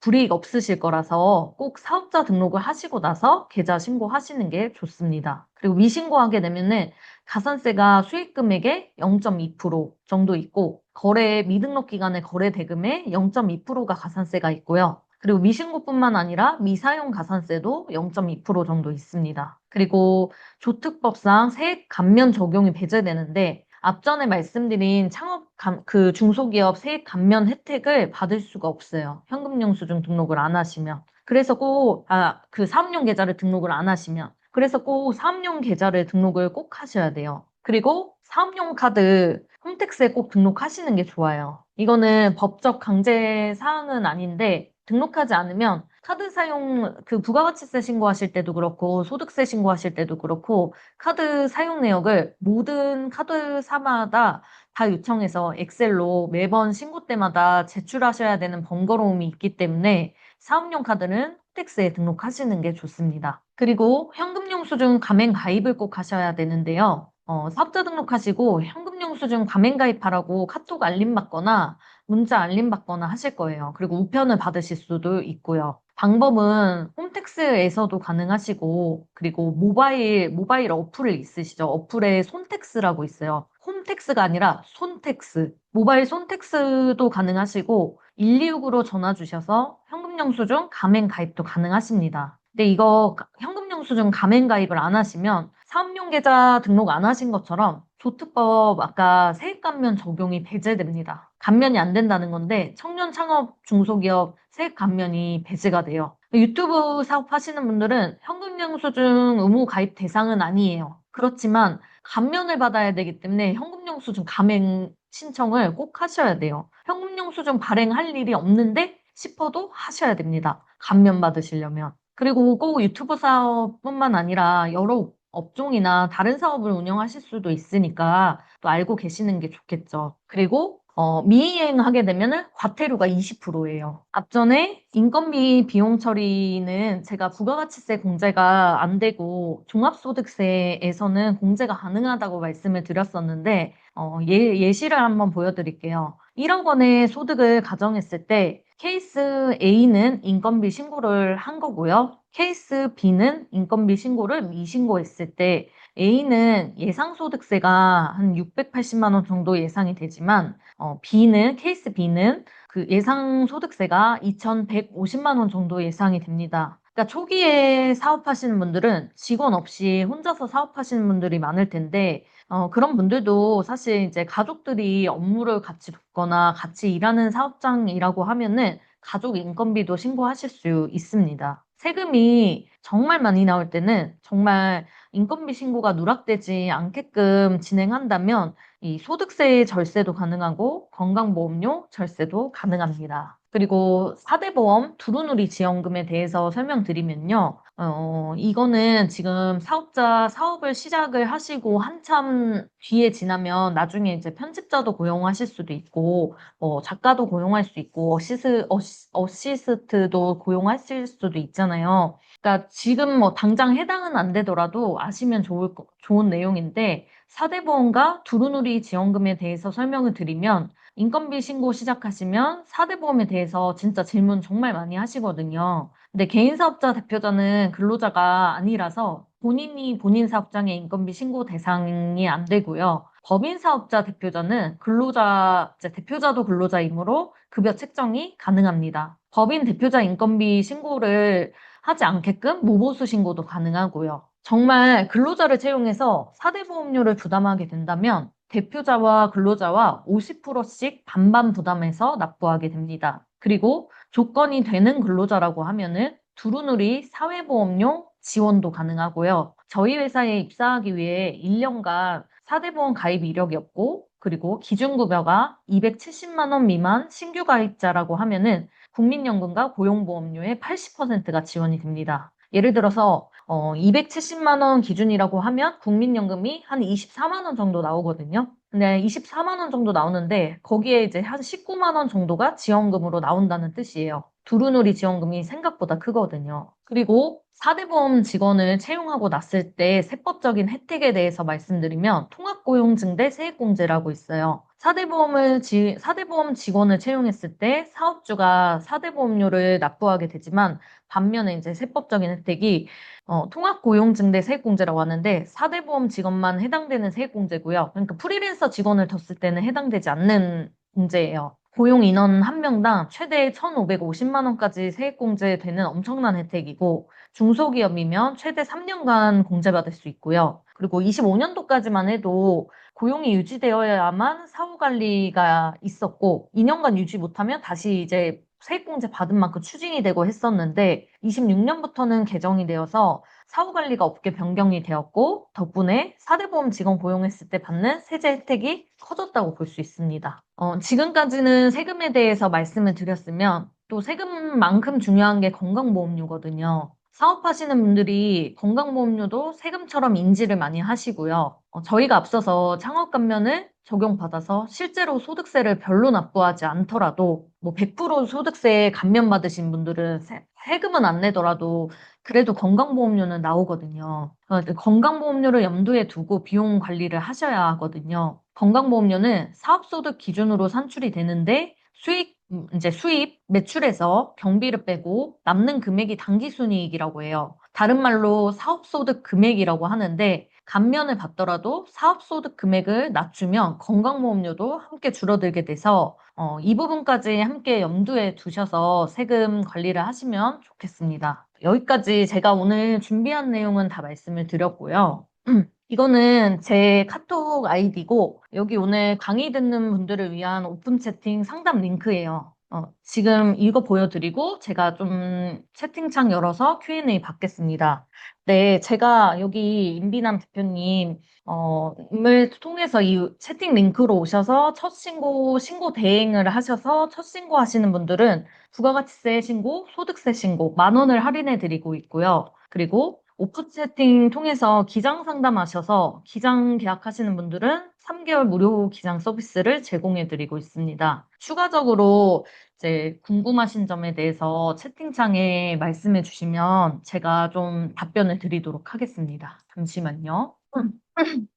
불이익 없으실 거라서 꼭 사업자 등록을 하시고 나서 계좌 신고하시는 게 좋습니다. 그리고 미신고하게 되면은 가산세가 수익 금액의 0.2% 정도 있고 미등록 기간의 거래 대금의 0.2%가 가산세가 있고요. 그리고 미신고뿐만 아니라 미사용 가산세도 0.2% 정도 있습니다. 그리고 조특법상 세액 감면 적용이 배제되는데 앞전에 말씀드린 중소기업 세액 감면 혜택을 받을 수가 없어요. 현금영수증 등록을 안 하시면. 그래서 사업용 계좌를 등록을 안 하시면. 그래서 꼭 사업용 계좌를 등록을 꼭 하셔야 돼요. 그리고 사업용 카드 홈택스에 꼭 등록하시는 게 좋아요. 이거는 법적 강제 사항은 아닌데 등록하지 않으면 카드 사용, 부가가치세 신고하실 때도 그렇고 소득세 신고하실 때도 그렇고 카드 사용 내역을 모든 카드사마다 다 요청해서 엑셀로 매번 신고 때마다 제출하셔야 되는 번거로움이 있기 때문에 사업용 카드는 홈택스에 등록하시는 게 좋습니다. 그리고 현금영수증 가맹 가입을 꼭 하셔야 되는데요. 사업자 등록하시고 현금영수증 가맹 가입하라고 카톡 알림 받거나 문자 알림 받거나 하실 거예요. 그리고 우편을 받으실 수도 있고요. 방법은 홈택스에서도 가능하시고, 그리고 모바일 어플을 있으시죠? 어플에 손택스라고 있어요. 홈택스가 아니라 손택스. 모바일 손택스도 가능하시고, 126으로 전화 주셔서 현금영수증 가맹 가입도 가능하십니다. 근데 이거 현금영수증 가맹 가입을 안 하시면 사업용 계좌 등록 안 하신 것처럼 조특법 아까 세액 감면 적용이 배제됩니다. 감면이 안 된다는 건데 청년 창업 중소기업 세액 감면이 배제가 돼요. 유튜브 사업 하시는 분들은 현금영수증 의무 가입 대상은 아니에요. 그렇지만 감면을 받아야 되기 때문에 현금영수증 가맹 신청을 꼭 하셔야 돼요. 현금영수증 발행할 일이 없는데 싶어도 하셔야 됩니다. 감면 받으시려면. 그리고 꼭 유튜브 사업뿐만 아니라 여러 업종이나 다른 사업을 운영하실 수도 있으니까 또 알고 계시는 게 좋겠죠. 그리고 미이행하게 되면은 과태료가 20%예요. 앞전에 인건비 비용 처리는 제가 부가가치세 공제가 안 되고 종합소득세에서는 공제가 가능하다고 말씀을 드렸었는데 예시를 한번 보여드릴게요. 1억 원의 소득을 가정했을 때 케이스 A는 인건비 신고를 한 거고요. 케이스 B는 인건비 신고를 미신고했을 때 A는 예상소득세가 한 680만 원 정도 예상이 되지만 케이스 B는 그 예상소득세가 2,150만 원 정도 예상이 됩니다. 그러니까 초기에 사업하시는 분들은 직원 없이 혼자서 사업하시는 분들이 많을 텐데 그런 분들도 사실 이제 가족들이 업무를 같이 돕거나 같이 일하는 사업장이라고 하면은 가족 인건비도 신고하실 수 있습니다. 세금이 정말 많이 나올 때는 정말 인건비 신고가 누락되지 않게끔 진행한다면 이 소득세 절세도 가능하고 건강보험료 절세도 가능합니다. 그리고 4대 보험 두루누리 지원금에 대해서 설명드리면요. 이거는 지금 사업을 시작을 하시고 한참 뒤에 지나면 나중에 이제 편집자도 고용하실 수도 있고, 작가도 고용할 수 있고, 어시스트도 고용하실 수도 있잖아요. 그러니까 지금 당장 해당은 안 되더라도 아시면 좋은 내용인데, 4대 보험과 두루누리 지원금에 대해서 설명을 드리면, 인건비 신고 시작하시면 4대 보험에 대해서 진짜 질문 정말 많이 하시거든요. 근데 개인 사업자 대표자는 근로자가 아니라서 본인이 본인 사업장의 인건비 신고 대상이 안 되고요. 법인 사업자 대표자는 대표자도 근로자이므로 급여 책정이 가능합니다. 법인 대표자 인건비 신고를 하지 않게끔 무보수 신고도 가능하고요. 정말 근로자를 채용해서 4대 보험료를 부담하게 된다면 대표자와 근로자와 50%씩 반반 부담해서 납부하게 됩니다. 그리고 조건이 되는 근로자라고 하면은 두루누리 사회보험료 지원도 가능하고요. 저희 회사에 입사하기 위해 1년간 4대 보험 가입 이력이 없고, 그리고 기준급여가 270만 원 미만 신규 가입자라고 하면은 국민연금과 고용보험료의 80%가 지원이 됩니다. 예를 들어서 270만 원 기준이라고 하면 국민연금이 한 24만 원 정도 나오거든요. 근데 24만 원 정도 나오는데 거기에 이제 한 19만 원 정도가 지원금으로 나온다는 뜻이에요. 두루누리 지원금이 생각보다 크거든요. 그리고 4대 보험 직원을 채용하고 났을 때 세법적인 혜택에 대해서 말씀드리면 통합고용증대 세액공제라고 있어요. 4대 보험 직원을 채용했을 때 사업주가 4대 보험료를 납부하게 되지만 반면에 이제 세법적인 혜택이 통합고용증대 세액공제라고 하는데 4대 보험 직원만 해당되는 세액공제고요. 그러니까 프리랜서 직원을 뒀을 때는 해당되지 않는 공제예요. 고용 인원 한 명당 최대 1,550만 원까지 세액공제되는 엄청난 혜택이고 중소기업이면 최대 3년간 공제받을 수 있고요. 그리고 25년도까지만 해도 고용이 유지되어야만 사후관리가 있었고 2년간 유지 못하면 다시 이제 세액공제 받은 만큼 추징이 되고 했었는데 26년부터는 개정이 되어서 사후관리가 없게 변경이 되었고 덕분에 4대 보험 직원 고용했을 때 받는 세제 혜택이 커졌다고 볼 수 있습니다. 지금까지는 세금에 대해서 말씀을 드렸으면 또 세금만큼 중요한 게 건강보험료거든요. 사업하시는 분들이 건강보험료도 세금처럼 인지를 많이 하시고요. 저희가 앞서서 창업감면을 적용받아서 실제로 소득세를 별로 납부하지 않더라도 뭐 100% 소득세에 감면받으신 분들은 세금은 안 내더라도 그래도 건강보험료는 나오거든요. 건강보험료를 염두에 두고 비용 관리를 하셔야 하거든요. 건강보험료는 사업소득 기준으로 산출이 되는데 이제 수입, 매출에서 경비를 빼고 남는 금액이 당기순이익이라고 해요. 다른 말로 사업소득 금액이라고 하는데 감면을 받더라도 사업소득 금액을 낮추면 건강보험료도 함께 줄어들게 돼서 이 부분까지 함께 염두에 두셔서 세금 관리를 하시면 좋겠습니다. 여기까지 제가 오늘 준비한 내용은 다 말씀을 드렸고요. 이거는 제 카톡 아이디고 여기 오늘 강의 듣는 분들을 위한 오픈 채팅 상담 링크예요. 지금 이거 보여드리고 제가 좀 채팅창 열어서 Q&A 받겠습니다. 네, 제가 여기 임비남 대표님 을 통해서 이 채팅 링크로 오셔서 첫 신고 대행을 하셔서 첫 신고 하시는 분들은 부가가치세 신고, 소득세 신고 10,000원을 할인해 드리고 있고요. 그리고 오프 채팅 통해서 기장 상담하셔서 기장 계약하시는 분들은 3개월 무료 기장 서비스를 제공해 드리고 있습니다. 추가적으로 이제 궁금하신 점에 대해서 채팅창에 말씀해 주시면 제가 좀 답변을 드리도록 하겠습니다. 잠시만요.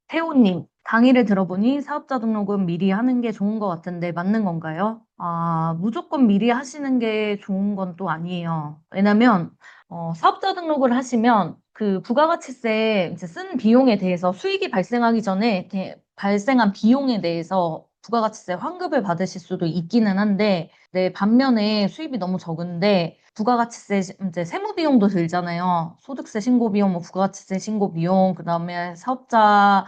태호님, 강의를 들어보니 사업자 등록은 미리 하는 게 좋은 것 같은데 맞는 건가요? 무조건 미리 하시는 게 좋은 건 또 아니에요. 왜냐면 사업자 등록을 하시면 그 부가가치세 이제 쓴 비용에 대해서 수익이 발생하기 전에 발생한 비용에 대해서 부가가치세 환급을 받으실 수도 있기는 한데, 네, 반면에 수입이 너무 적은데 부가가치세 이제 세무 비용도 들잖아요. 소득세 신고 비용, 뭐 부가가치세 신고 비용, 그다음에 사업자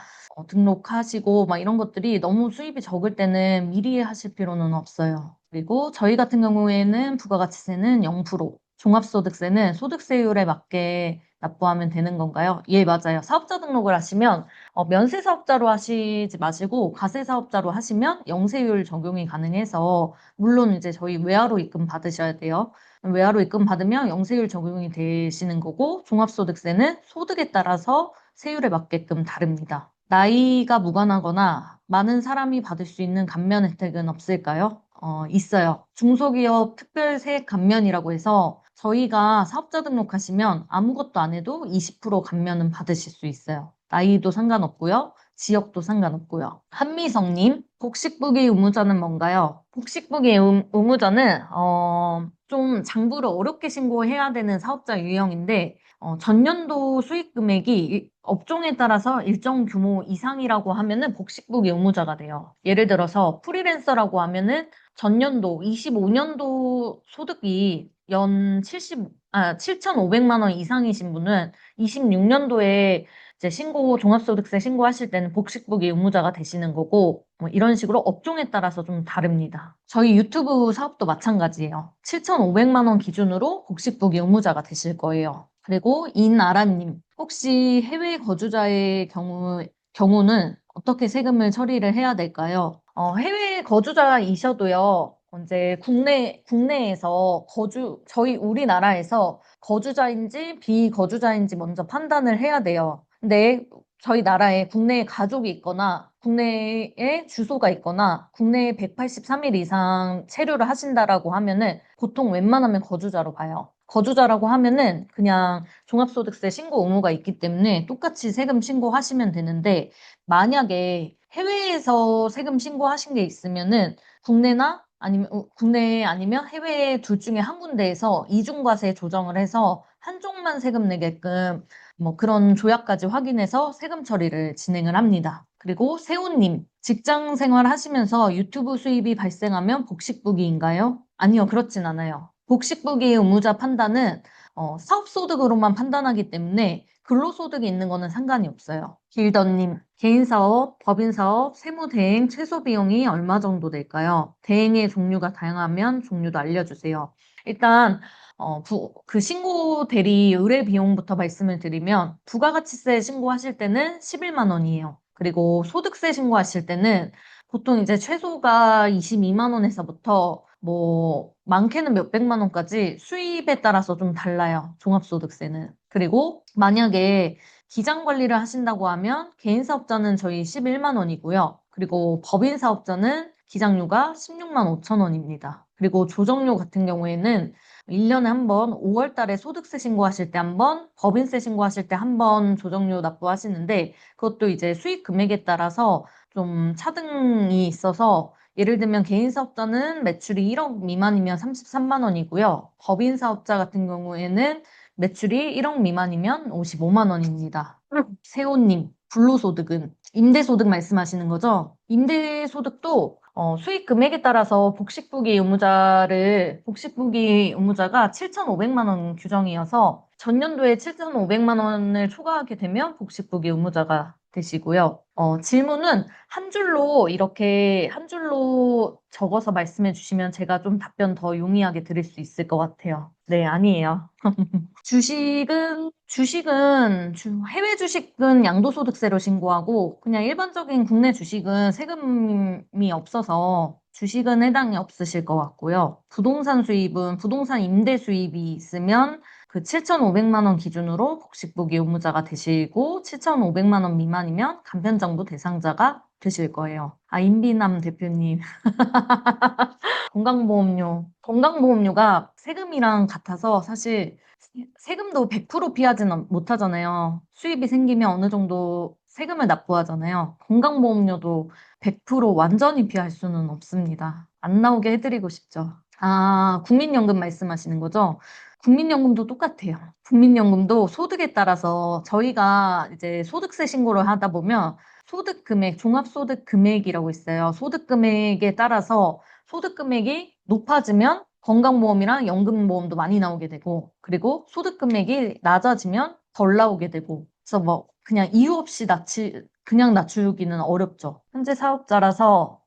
등록하시고 막 이런 것들이 너무 수입이 적을 때는 미리 하실 필요는 없어요. 그리고 저희 같은 경우에는 부가가치세는 0%, 종합소득세는 소득세율에 맞게 납부하면 되는 건가요? 예, 맞아요. 사업자 등록을 하시면 면세사업자로 하시지 마시고 가세사업자로 하시면 영세율 적용이 가능해서 물론 이제 저희 외화로 입금 받으셔야 돼요. 외화로 입금 받으면 영세율 적용이 되시는 거고 종합소득세는 소득에 따라서 세율에 맞게끔 다릅니다. 나이가 무관하거나 많은 사람이 받을 수 있는 감면 혜택은 없을까요? 있어요. 중소기업 특별세액 감면이라고 해서 저희가 사업자 등록하시면 아무것도 안 해도 20% 감면은 받으실 수 있어요. 나이도 상관없고요. 지역도 상관없고요. 한미성님, 복식부기 의무자는 뭔가요? 복식부기 의무자는 좀 장부를 어렵게 신고해야 되는 사업자 유형인데 전년도 수익 금액이 업종에 따라서 일정 규모 이상이라고 하면은 복식부기 의무자가 돼요. 예를 들어서 프리랜서라고 하면은 전년도 25년도 소득이 연 7,500만 원 이상이신 분은 26년도에 이제 종합소득세 신고하실 때는 복식부기 의무자가 되시는 거고, 뭐 이런 식으로 업종에 따라서 좀 다릅니다. 저희 유튜브 사업도 마찬가지예요. 7,500만 원 기준으로 복식부기 의무자가 되실 거예요. 그리고 인아라님, 혹시 해외 거주자의 경우는 어떻게 세금을 처리를 해야 될까요? 해외 거주자이셔도요, 이제 국내에서 저희 우리나라에서 거주자인지 비거주자인지 먼저 판단을 해야 돼요. 근데 저희 나라에 국내에 가족이 있거나 국내에 주소가 있거나 국내에 183일 이상 체류를 하신다라고 하면은 보통 웬만하면 거주자로 봐요. 거주자라고 하면은 그냥 종합소득세 신고 의무가 있기 때문에 똑같이 세금 신고하시면 되는데, 만약에 해외에서 세금 신고하신 게 있으면은 국내 아니면 해외 둘 중에 한 군데에서 이중과세 조정을 해서 한쪽만 세금 내게끔 뭐 그런 조약까지 확인해서 세금 처리를 진행을 합니다. 그리고 세훈님, 직장 생활 하시면서 유튜브 수입이 발생하면 복식부기인가요? 아니요, 그렇진 않아요. 복식부기 의무자 판단은 사업소득으로만 판단하기 때문에 근로소득이 있는 거는 상관이 없어요. 길더님, 개인사업, 법인사업, 세무대행 최소 비용이 얼마 정도 될까요? 대행의 종류가 다양하면 종류도 알려주세요. 일단 그 신고 대리 의뢰 비용부터 말씀을 드리면 부가가치세 신고하실 때는 11만 원이에요. 그리고 소득세 신고하실 때는 보통 이제 최소가 22만 원에서부터 뭐 많게는 몇백만 원까지 수입에 따라서 좀 달라요. 종합소득세는. 그리고 만약에 기장 관리를 하신다고 하면 개인 사업자는 저희 11만 원이고요. 그리고 법인 사업자는 기장료가 16만 5천 원입니다. 그리고 조정료 같은 경우에는 1년에 한 번, 5월 달에 소득세 신고하실 때 한 번, 법인세 신고하실 때 한 번 조정료 납부하시는데, 그것도 이제 수익 금액에 따라서 좀 차등이 있어서, 예를 들면 개인 사업자는 매출이 1억 미만이면 33만 원이고요. 법인 사업자 같은 경우에는 매출이 1억 미만이면 55만 원입니다. 세호님, 불로소득은 임대소득 말씀하시는 거죠? 임대소득도 수익 금액에 따라서 복식부기 의무자가 7,500만 원 규정이어서 전년도에 7,500만 원을 초과하게 되면 복식부기 의무자가 되시고요. 질문은 한 줄로 적어서 말씀해 주시면 제가 좀 답변 더 용이하게 드릴 수 있을 것 같아요. 네, 아니에요. 해외 주식은 양도소득세로 신고하고, 그냥 일반적인 국내 주식은 세금이 없어서 주식은 해당이 없으실 것 같고요. 부동산 임대 수입이 있으면 그 7,500만 원 기준으로 복식부기 의무자가 되시고, 7,500만 원 미만이면 간편정부 대상자가 되실 거예요. 임비남 대표님. 건강보험료가 세금이랑 같아서 사실 세금도 100% 피하지는 못하잖아요. 수입이 생기면 어느 정도 세금을 납부하잖아요. 건강보험료도 100% 완전히 피할 수는 없습니다. 안 나오게 해드리고 싶죠. 국민연금 말씀하시는 거죠? 국민연금도 똑같아요. 국민연금도 소득에 따라서 저희가 이제 소득세 신고를 하다 보면 종합소득 금액이라고 있어요. 소득 금액에 따라서 소득 금액이 높아지면 건강보험이랑 연금보험도 많이 나오게 되고, 그리고 소득 금액이 낮아지면 덜 나오게 되고, 그래서 뭐 그냥 이유 없이 그냥 낮추기는 어렵죠. 현재 사업자라서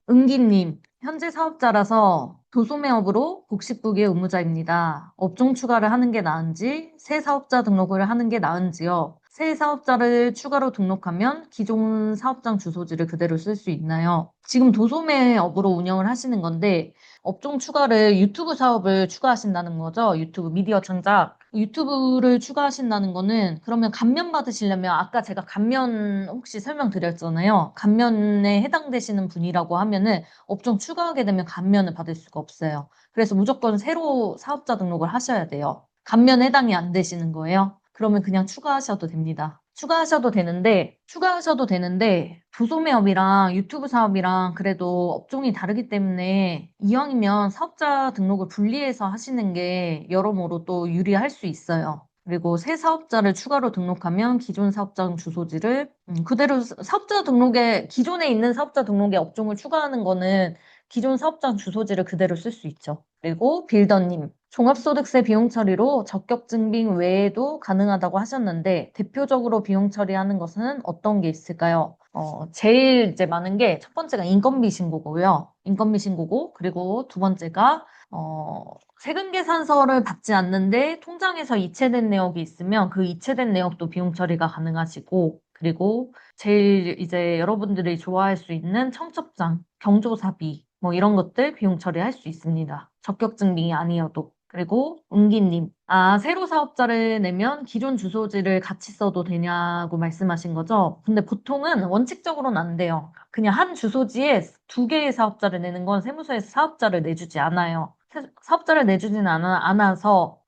도소매업으로 복식부기 의무자입니다. 업종 추가를 하는 게 나은지, 새 사업자 등록을 하는 게 나은지요. 새 사업자를 추가로 등록하면 기존 사업장 주소지를 그대로 쓸 수 있나요? 지금 도소매업으로 운영을 하시는 건데, 업종 추가를 유튜브 사업을 추가하신다는 거죠. 유튜브 미디어 창작. 유튜브를 추가하신다는 거는 그러면 감면 받으시려면 아까 제가 감면 혹시 설명드렸잖아요. 감면에 해당되시는 분이라고 하면은 업종 추가하게 되면 감면을 받을 수가 없어요. 그래서 무조건 새로 사업자 등록을 하셔야 돼요. 감면 해당이 안 되시는 거예요. 그러면 그냥 추가하셔도 됩니다. 추가하셔도 되는데, 도소매업이랑 유튜브 사업이랑 그래도 업종이 다르기 때문에 이왕이면 사업자 등록을 분리해서 하시는 게 여러모로 또 유리할 수 있어요. 그리고 새 사업자를 추가로 등록하면 기존 사업장 주소지를 그대로 기존에 있는 사업자 등록에 업종을 추가하는 거는 기존 사업장 주소지를 그대로 쓸 수 있죠. 그리고 빌더님, 종합소득세 비용 처리로 적격 증빙 외에도 가능하다고 하셨는데 대표적으로 비용 처리하는 것은 어떤 게 있을까요? 제일 이제 많은 게 첫 번째가 인건비 신고고요. 인건비 신고고 그리고 두 번째가 세금 계산서를 받지 않는데 통장에서 이체된 내역이 있으면 그 이체된 내역도 비용 처리가 가능하시고 그리고 제일 이제 여러분들이 좋아할 수 있는 청첩장, 경조사비 뭐 이런 것들 비용 처리할 수 있습니다. 적격 증빙이 아니어도. 그리고 은기님, 새로 사업자를 내면 기존 주소지를 같이 써도 되냐고 말씀하신 거죠? 근데 보통은 원칙적으로는 안 돼요. 그냥 한 주소지에 두 개의 사업자를 내는 건 세무서에서 사업자를 내주지 않아요. 사업자를 내주지는 않아서,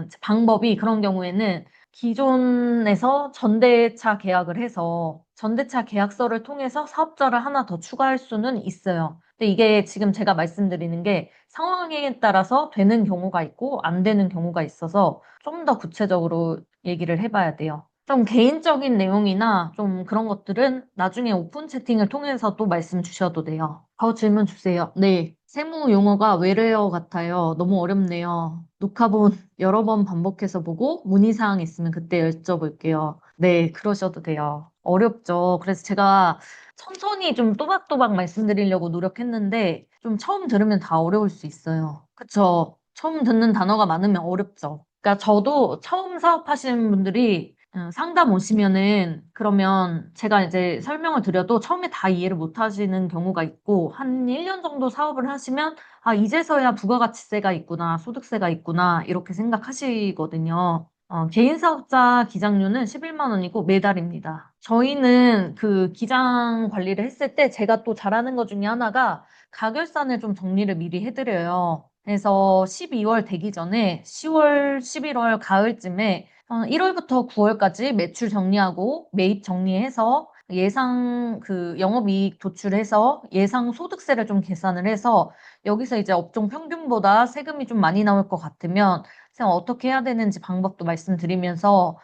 이제 방법이 그런 경우에는 기존에서 전대차 계약을 해서 전대차 계약서를 통해서 사업자를 하나 더 추가할 수는 있어요. 근데 이게 지금 제가 말씀드리는 게 상황에 따라서 되는 경우가 있고 안 되는 경우가 있어서 좀 더 구체적으로 얘기를 해봐야 돼요. 좀 개인적인 내용이나 좀 그런 것들은 나중에 오픈 채팅을 통해서 또 말씀 주셔도 돼요. 더 질문 주세요. 네. 세무 용어가 외래어 같아요. 너무 어렵네요. 녹화본 여러 번 반복해서 보고 문의사항 있으면 그때 여쭤볼게요. 네, 그러셔도 돼요. 어렵죠. 그래서 제가 천천히 좀 또박또박 말씀드리려고 노력했는데 좀 처음 들으면 다 어려울 수 있어요. 그쵸? 처음 듣는 단어가 많으면 어렵죠. 그러니까 저도 처음 사업하시는 분들이 상담 오시면은 그러면 제가 이제 설명을 드려도 처음에 다 이해를 못 하시는 경우가 있고 한 1년 정도 사업을 하시면 이제서야 부가가치세가 있구나, 소득세가 있구나 이렇게 생각하시거든요. 개인 사업자 기장료는 11만 원이고 매달입니다. 저희는 그 기장 관리를 했을 때 제가 또 잘하는 것 중에 하나가 가결산을 좀 정리를 미리 해드려요. 그래서 12월 되기 전에 10월, 11월 가을쯤에 1월부터 9월까지 매출 정리하고 매입 정리해서 예상 그 영업이익 도출해서 예상 소득세를 좀 계산을 해서 여기서 이제 업종 평균보다 세금이 좀 많이 나올 것 같으면 그냥 어떻게 해야 되는지 방법도 말씀드리면서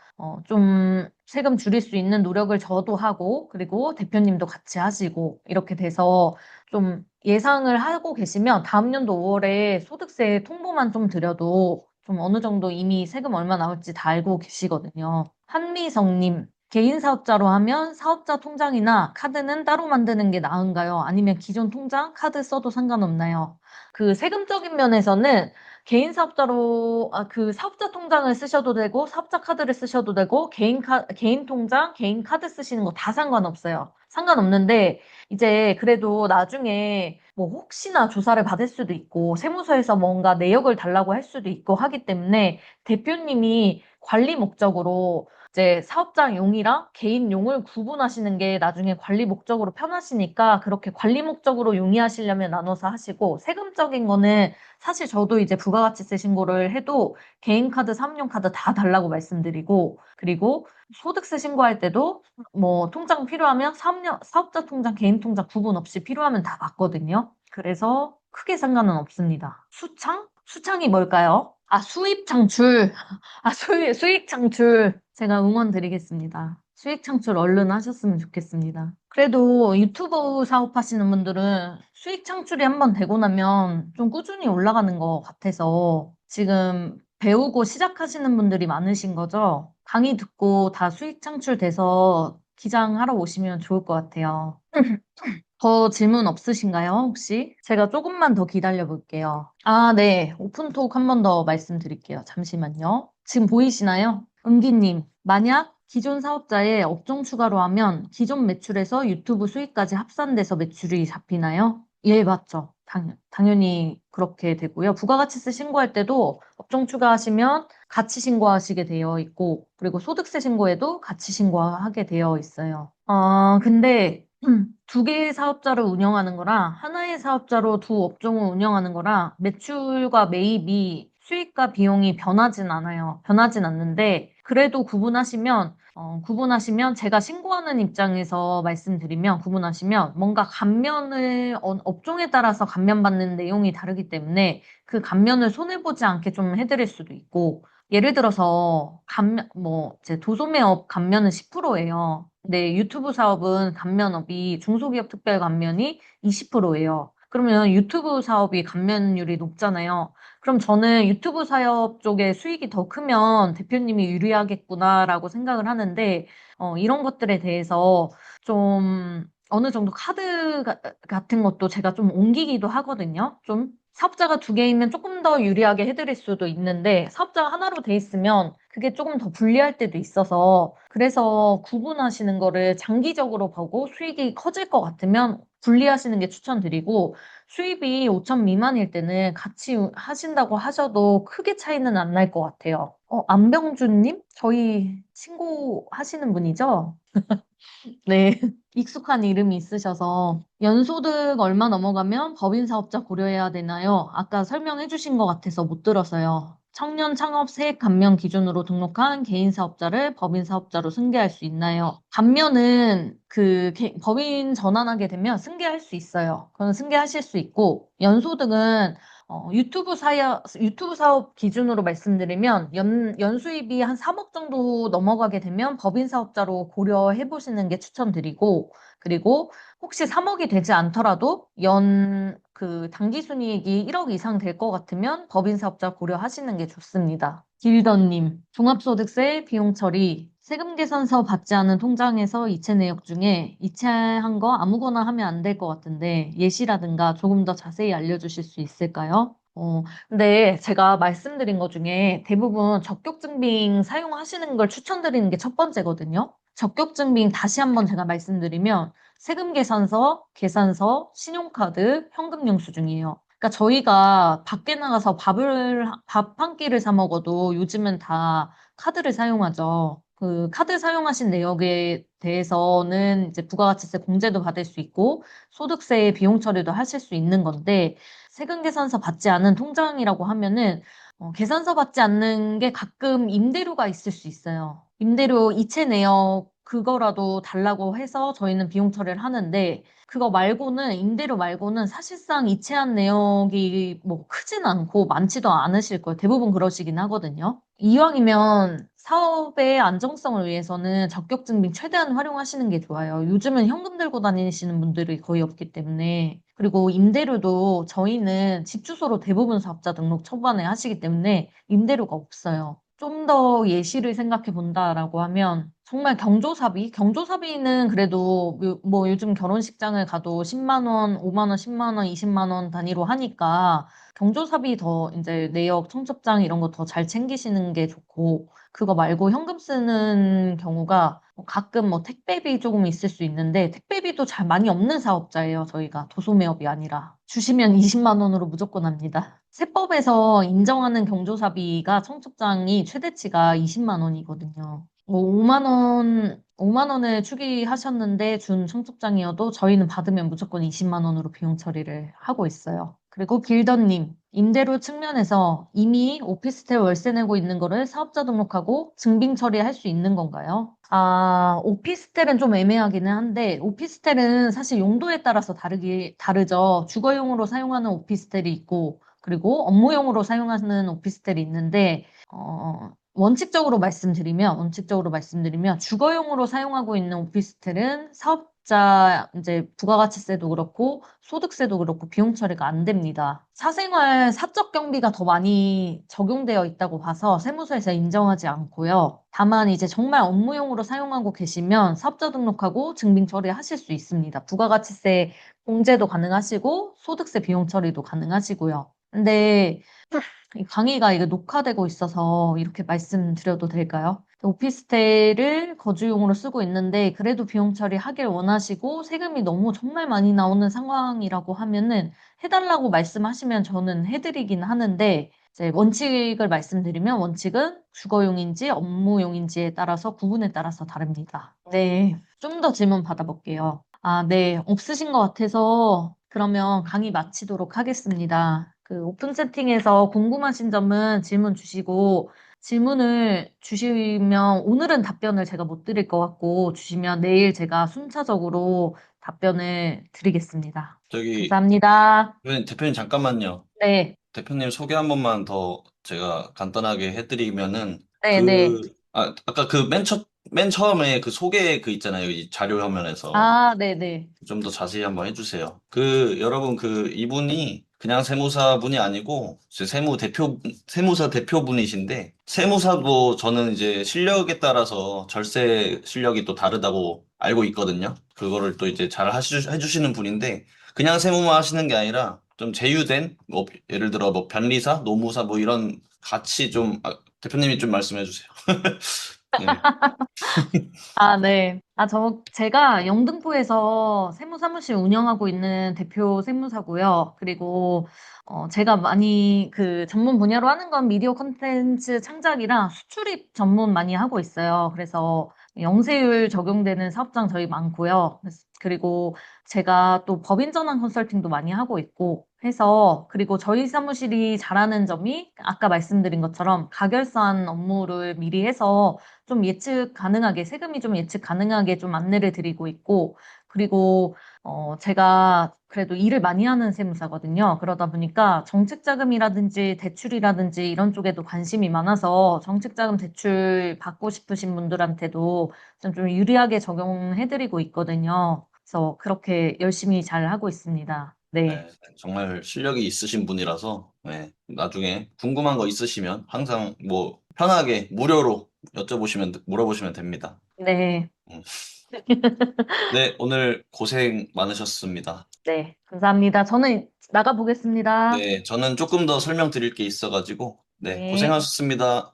좀 세금 줄일 수 있는 노력을 저도 하고 그리고 대표님도 같이 하시고 이렇게 돼서 좀 예상을 하고 계시면 다음 연도 5월에 소득세 통보만 좀 드려도 좀 어느 정도 이미 세금 얼마 나올지 다 알고 계시거든요. 한미성님, 개인 사업자로 하면 사업자 통장이나 카드는 따로 만드는 게 나은가요? 아니면 기존 통장, 카드 써도 상관없나요? 그 세금적인 면에서는 개인 사업자로, 그 사업자 통장을 쓰셔도 되고, 사업자 카드를 쓰셔도 되고, 개인 통장, 개인 카드 쓰시는 거 다 상관없어요. 상관없는데, 이제 그래도 나중에 뭐 혹시나 조사를 받을 수도 있고 세무서에서 뭔가 내역을 달라고 할 수도 있고 하기 때문에 대표님이 관리 목적으로 이제 사업자용이랑 개인용을 구분하시는 게 나중에 관리 목적으로 편하시니까 그렇게 관리 목적으로 용이하시려면 나눠서 하시고 세금적인 거는 사실 저도 이제 부가가치세 신고를 해도 개인카드, 사업용카드 다 달라고 말씀드리고 그리고 소득세 신고할 때도 뭐 통장 필요하면 사업자 통장, 개인 통장 구분 없이 필요하면 다 받거든요. 그래서 크게 상관은 없습니다. 수창? 수창이 뭘까요? 수입 창출. 수익 창출. 제가 응원 드리겠습니다. 수익 창출 얼른 하셨으면 좋겠습니다. 그래도 유튜브 사업하시는 분들은 수익 창출이 한번 되고 나면 좀 꾸준히 올라가는 것 같아서 지금 배우고 시작하시는 분들이 많으신 거죠? 강의 듣고 다 수익 창출돼서 기장하러 오시면 좋을 것 같아요. 더 질문 없으신가요, 혹시? 제가 조금만 더 기다려 볼게요. 네. 오픈톡 한 번 더 말씀드릴게요. 잠시만요. 지금 보이시나요? 은기님, 만약 기존 사업자의 업종 추가로 하면 기존 매출에서 유튜브 수익까지 합산돼서 매출이 잡히나요? 예, 맞죠. 당연히 그렇게 되고요. 부가가치세 신고할 때도 업종 추가하시면 같이 신고하시게 되어 있고, 그리고 소득세 신고에도 같이 신고하게 되어 있어요. 근데 두 개의 사업자를 운영하는 거랑 하나의 사업자로 두 업종을 운영하는 거랑 매출과 매입이 수익과 비용이 변하진 않아요. 변하진 않는데 그래도 구분하시면 제가 신고하는 입장에서 말씀드리면 구분하시면 뭔가 감면을 업종에 따라서 감면받는 내용이 다르기 때문에 그 감면을 손해보지 않게 좀 해드릴 수도 있고 예를 들어서 제 도소매업 감면은 10%예요. 근데 유튜브 사업은 감면업이 중소기업 특별 감면이 20%예요. 그러면 유튜브 사업이 감면율이 높잖아요. 그럼 저는 유튜브 사업 쪽에 수익이 더 크면 대표님이 유리하겠구나라고 생각을 하는데, 이런 것들에 대해서 좀 어느 정도 카드 같은 것도 제가 좀 옮기기도 하거든요. 좀 사업자가 두 개이면 조금 더 유리하게 해드릴 수도 있는데, 사업자가 하나로 돼 있으면 그게 조금 더 불리할 때도 있어서, 그래서 구분하시는 거를 장기적으로 보고 수익이 커질 것 같으면 분리하시는 게 추천드리고, 수입이 5천 미만일 때는 같이 하신다고 하셔도 크게 차이는 안 날 것 같아요. 안병준님? 저희 신고하시는 분이죠? 네. 익숙한 이름이 있으셔서 연소득 얼마 넘어가면 법인 사업자 고려해야 되나요? 아까 설명해 주신 것 같아서 못 들었어요. 청년 창업 세액 감면 기준으로 등록한 개인 사업자를 법인 사업자로 승계할 수 있나요? 감면은 법인 전환하게 되면 승계할 수 있어요. 그건 승계하실 수 있고, 연소득은 유튜브 사업 기준으로 말씀드리면 연수입이 한 3억 정도 넘어가게 되면 법인 사업자로 고려해 보시는 게 추천드리고, 그리고 혹시 3억이 되지 않더라도 당기순이익이 1억 이상 될 것 같으면 법인 사업자 고려하시는 게 좋습니다. 길더님, 종합소득세 비용 처리, 세금 계산서 받지 않은 통장에서 이체 내역 중에 이체한 거 아무거나 하면 안 될 것 같은데 예시라든가 조금 더 자세히 알려주실 수 있을까요? 근데 제가 말씀드린 것 중에 대부분 적격증빙 사용하시는 걸 추천드리는 게 첫 번째거든요. 적격증빙 다시 한번 제가 말씀드리면 세금 계산서, 신용카드, 현금 영수증이에요. 그러니까 저희가 밖에 나가서 밥 한 끼를 사 먹어도 요즘은 다 카드를 사용하죠. 그 카드 사용하신 내역에 대해서는 이제 부가가치세 공제도 받을 수 있고 소득세 비용 처리도 하실 수 있는 건데 세금 계산서 받지 않은 통장이라고 하면은 계산서 받지 않는 게 가끔 임대료가 있을 수 있어요. 임대료 이체 내역 그거라도 달라고 해서 저희는 비용 처리를 하는데 그거 말고는 임대료 말고는 사실상 이체한 내역이 뭐 크진 않고 많지도 않으실 거예요. 대부분 그러시긴 하거든요. 이왕이면 사업의 안정성을 위해서는 적격증빙 최대한 활용하시는 게 좋아요. 요즘은 현금 들고 다니시는 분들이 거의 없기 때문에. 그리고 임대료도 저희는 집 주소로 대부분 사업자 등록 초반에 하시기 때문에 임대료가 없어요. 좀 더 예시를 생각해 본다라고 하면 정말 경조사비는 그래도 뭐 요즘 결혼식장을 가도 10만 원, 5만 원, 10만 원, 20만 원 단위로 하니까 경조사비 더 이제 내역, 청첩장 이런 거 더 잘 챙기시는 게 좋고 그거 말고 현금 쓰는 경우가 뭐 가끔 뭐 택배비 조금 있을 수 있는데 택배비도 잘 많이 없는 사업자예요. 저희가 도소매업이 아니라 주시면 20만 원으로 무조건 합니다. 세법에서 인정하는 경조사비가 청첩장이 최대치가 20만 원이거든요. 뭐 5만 원을 추기하셨는데 준 청첩장이어도 저희는 받으면 무조건 20만 원으로 비용 처리를 하고 있어요. 그리고 길더님, 임대료 측면에서 이미 오피스텔 월세 내고 있는 거를 사업자 등록하고 증빙 처리할 수 있는 건가요? 오피스텔은 좀 애매하기는 한데, 오피스텔은 사실 용도에 따라서 다르죠. 주거용으로 사용하는 오피스텔이 있고, 그리고 업무용으로 사용하는 오피스텔이 있는데, 원칙적으로 말씀드리면 주거용으로 사용하고 있는 오피스텔은 사업자 이제 부가가치세도 그렇고 소득세도 그렇고 비용 처리가 안 됩니다. 사생활 사적 경비가 더 많이 적용되어 있다고 봐서 세무서에서 인정하지 않고요. 다만 이제 정말 업무용으로 사용하고 계시면 사업자 등록하고 증빙 처리하실 수 있습니다. 부가가치세 공제도 가능하시고 소득세 비용 처리도 가능하시고요. 근데 이 강의가 이게 녹화되고 있어서 이렇게 말씀드려도 될까요? 오피스텔을 거주용으로 쓰고 있는데 그래도 비용 처리하길 원하시고 세금이 너무 정말 많이 나오는 상황이라고 하면은 해달라고 말씀하시면 저는 해드리긴 하는데 이제 원칙을 말씀드리면 원칙은 주거용인지 업무용인지에 따라서 구분에 따라서 다릅니다. 네, 좀 더 질문 받아볼게요. 네, 없으신 것 같아서 그러면 강의 마치도록 하겠습니다. 오픈 채팅에서 궁금하신 점은 질문 주시고, 질문을 주시면 오늘은 답변을 제가 못 드릴 것 같고, 주시면 내일 제가 순차적으로 답변을 드리겠습니다. 저기, 감사합니다. 대표님 잠깐만요. 네, 대표님 소개 한 번만 더 제가 간단하게 해드리면은, 네, 네. 아까 그 맨 첫 맨 처음에 그 소개 그 있잖아요. 이 자료 화면에서. 아, 네네. 좀 더 자세히 한번 해주세요. 여러분, 이분이 그냥 세무사분이 아니고, 세무사 대표분이신데, 세무사도 저는 이제 실력에 따라서 절세 실력이 또 다르다고 알고 있거든요. 그거를 또 이제 해주시는 분인데, 그냥 세무만 하시는 게 아니라, 좀 제휴된, 뭐, 예를 들어 뭐, 변리사, 노무사, 뭐 이런 같이 좀, 대표님이 좀 말씀해 주세요. 네. 아, 네. 제가 영등포에서 세무사무실 운영하고 있는 대표 세무사고요. 그리고, 제가 많이 그 전문 분야로 하는 건 미디어 콘텐츠 창작이랑 수출입 전문 많이 하고 있어요. 그래서 영세율 적용되는 사업장 저희 많고요. 그리고 제가 또 법인 전환 컨설팅도 많이 하고 있고 해서, 그리고 저희 사무실이 잘하는 점이 아까 말씀드린 것처럼 가결산 업무를 미리 해서 좀 예측 가능하게, 세금이 좀 예측 가능하게 좀 안내를 드리고 있고, 그리고, 제가 그래도 일을 많이 하는 세무사거든요. 그러다 보니까 정책자금이라든지 대출이라든지 이런 쪽에도 관심이 많아서 정책자금 대출 받고 싶으신 분들한테도 좀 유리하게 적용해드리고 있거든요. 그래서 그렇게 열심히 잘 하고 있습니다. 네. 네, 정말 실력이 있으신 분이라서, 네, 나중에 궁금한 거 있으시면 항상 뭐 편하게 무료로 물어보시면 됩니다. 네. 음. 네, 오늘 고생 많으셨습니다. 네. 감사합니다. 저는 나가보겠습니다. 네, 저는 조금 더 설명드릴 게 있어가지고, 네, 네. 고생하셨습니다.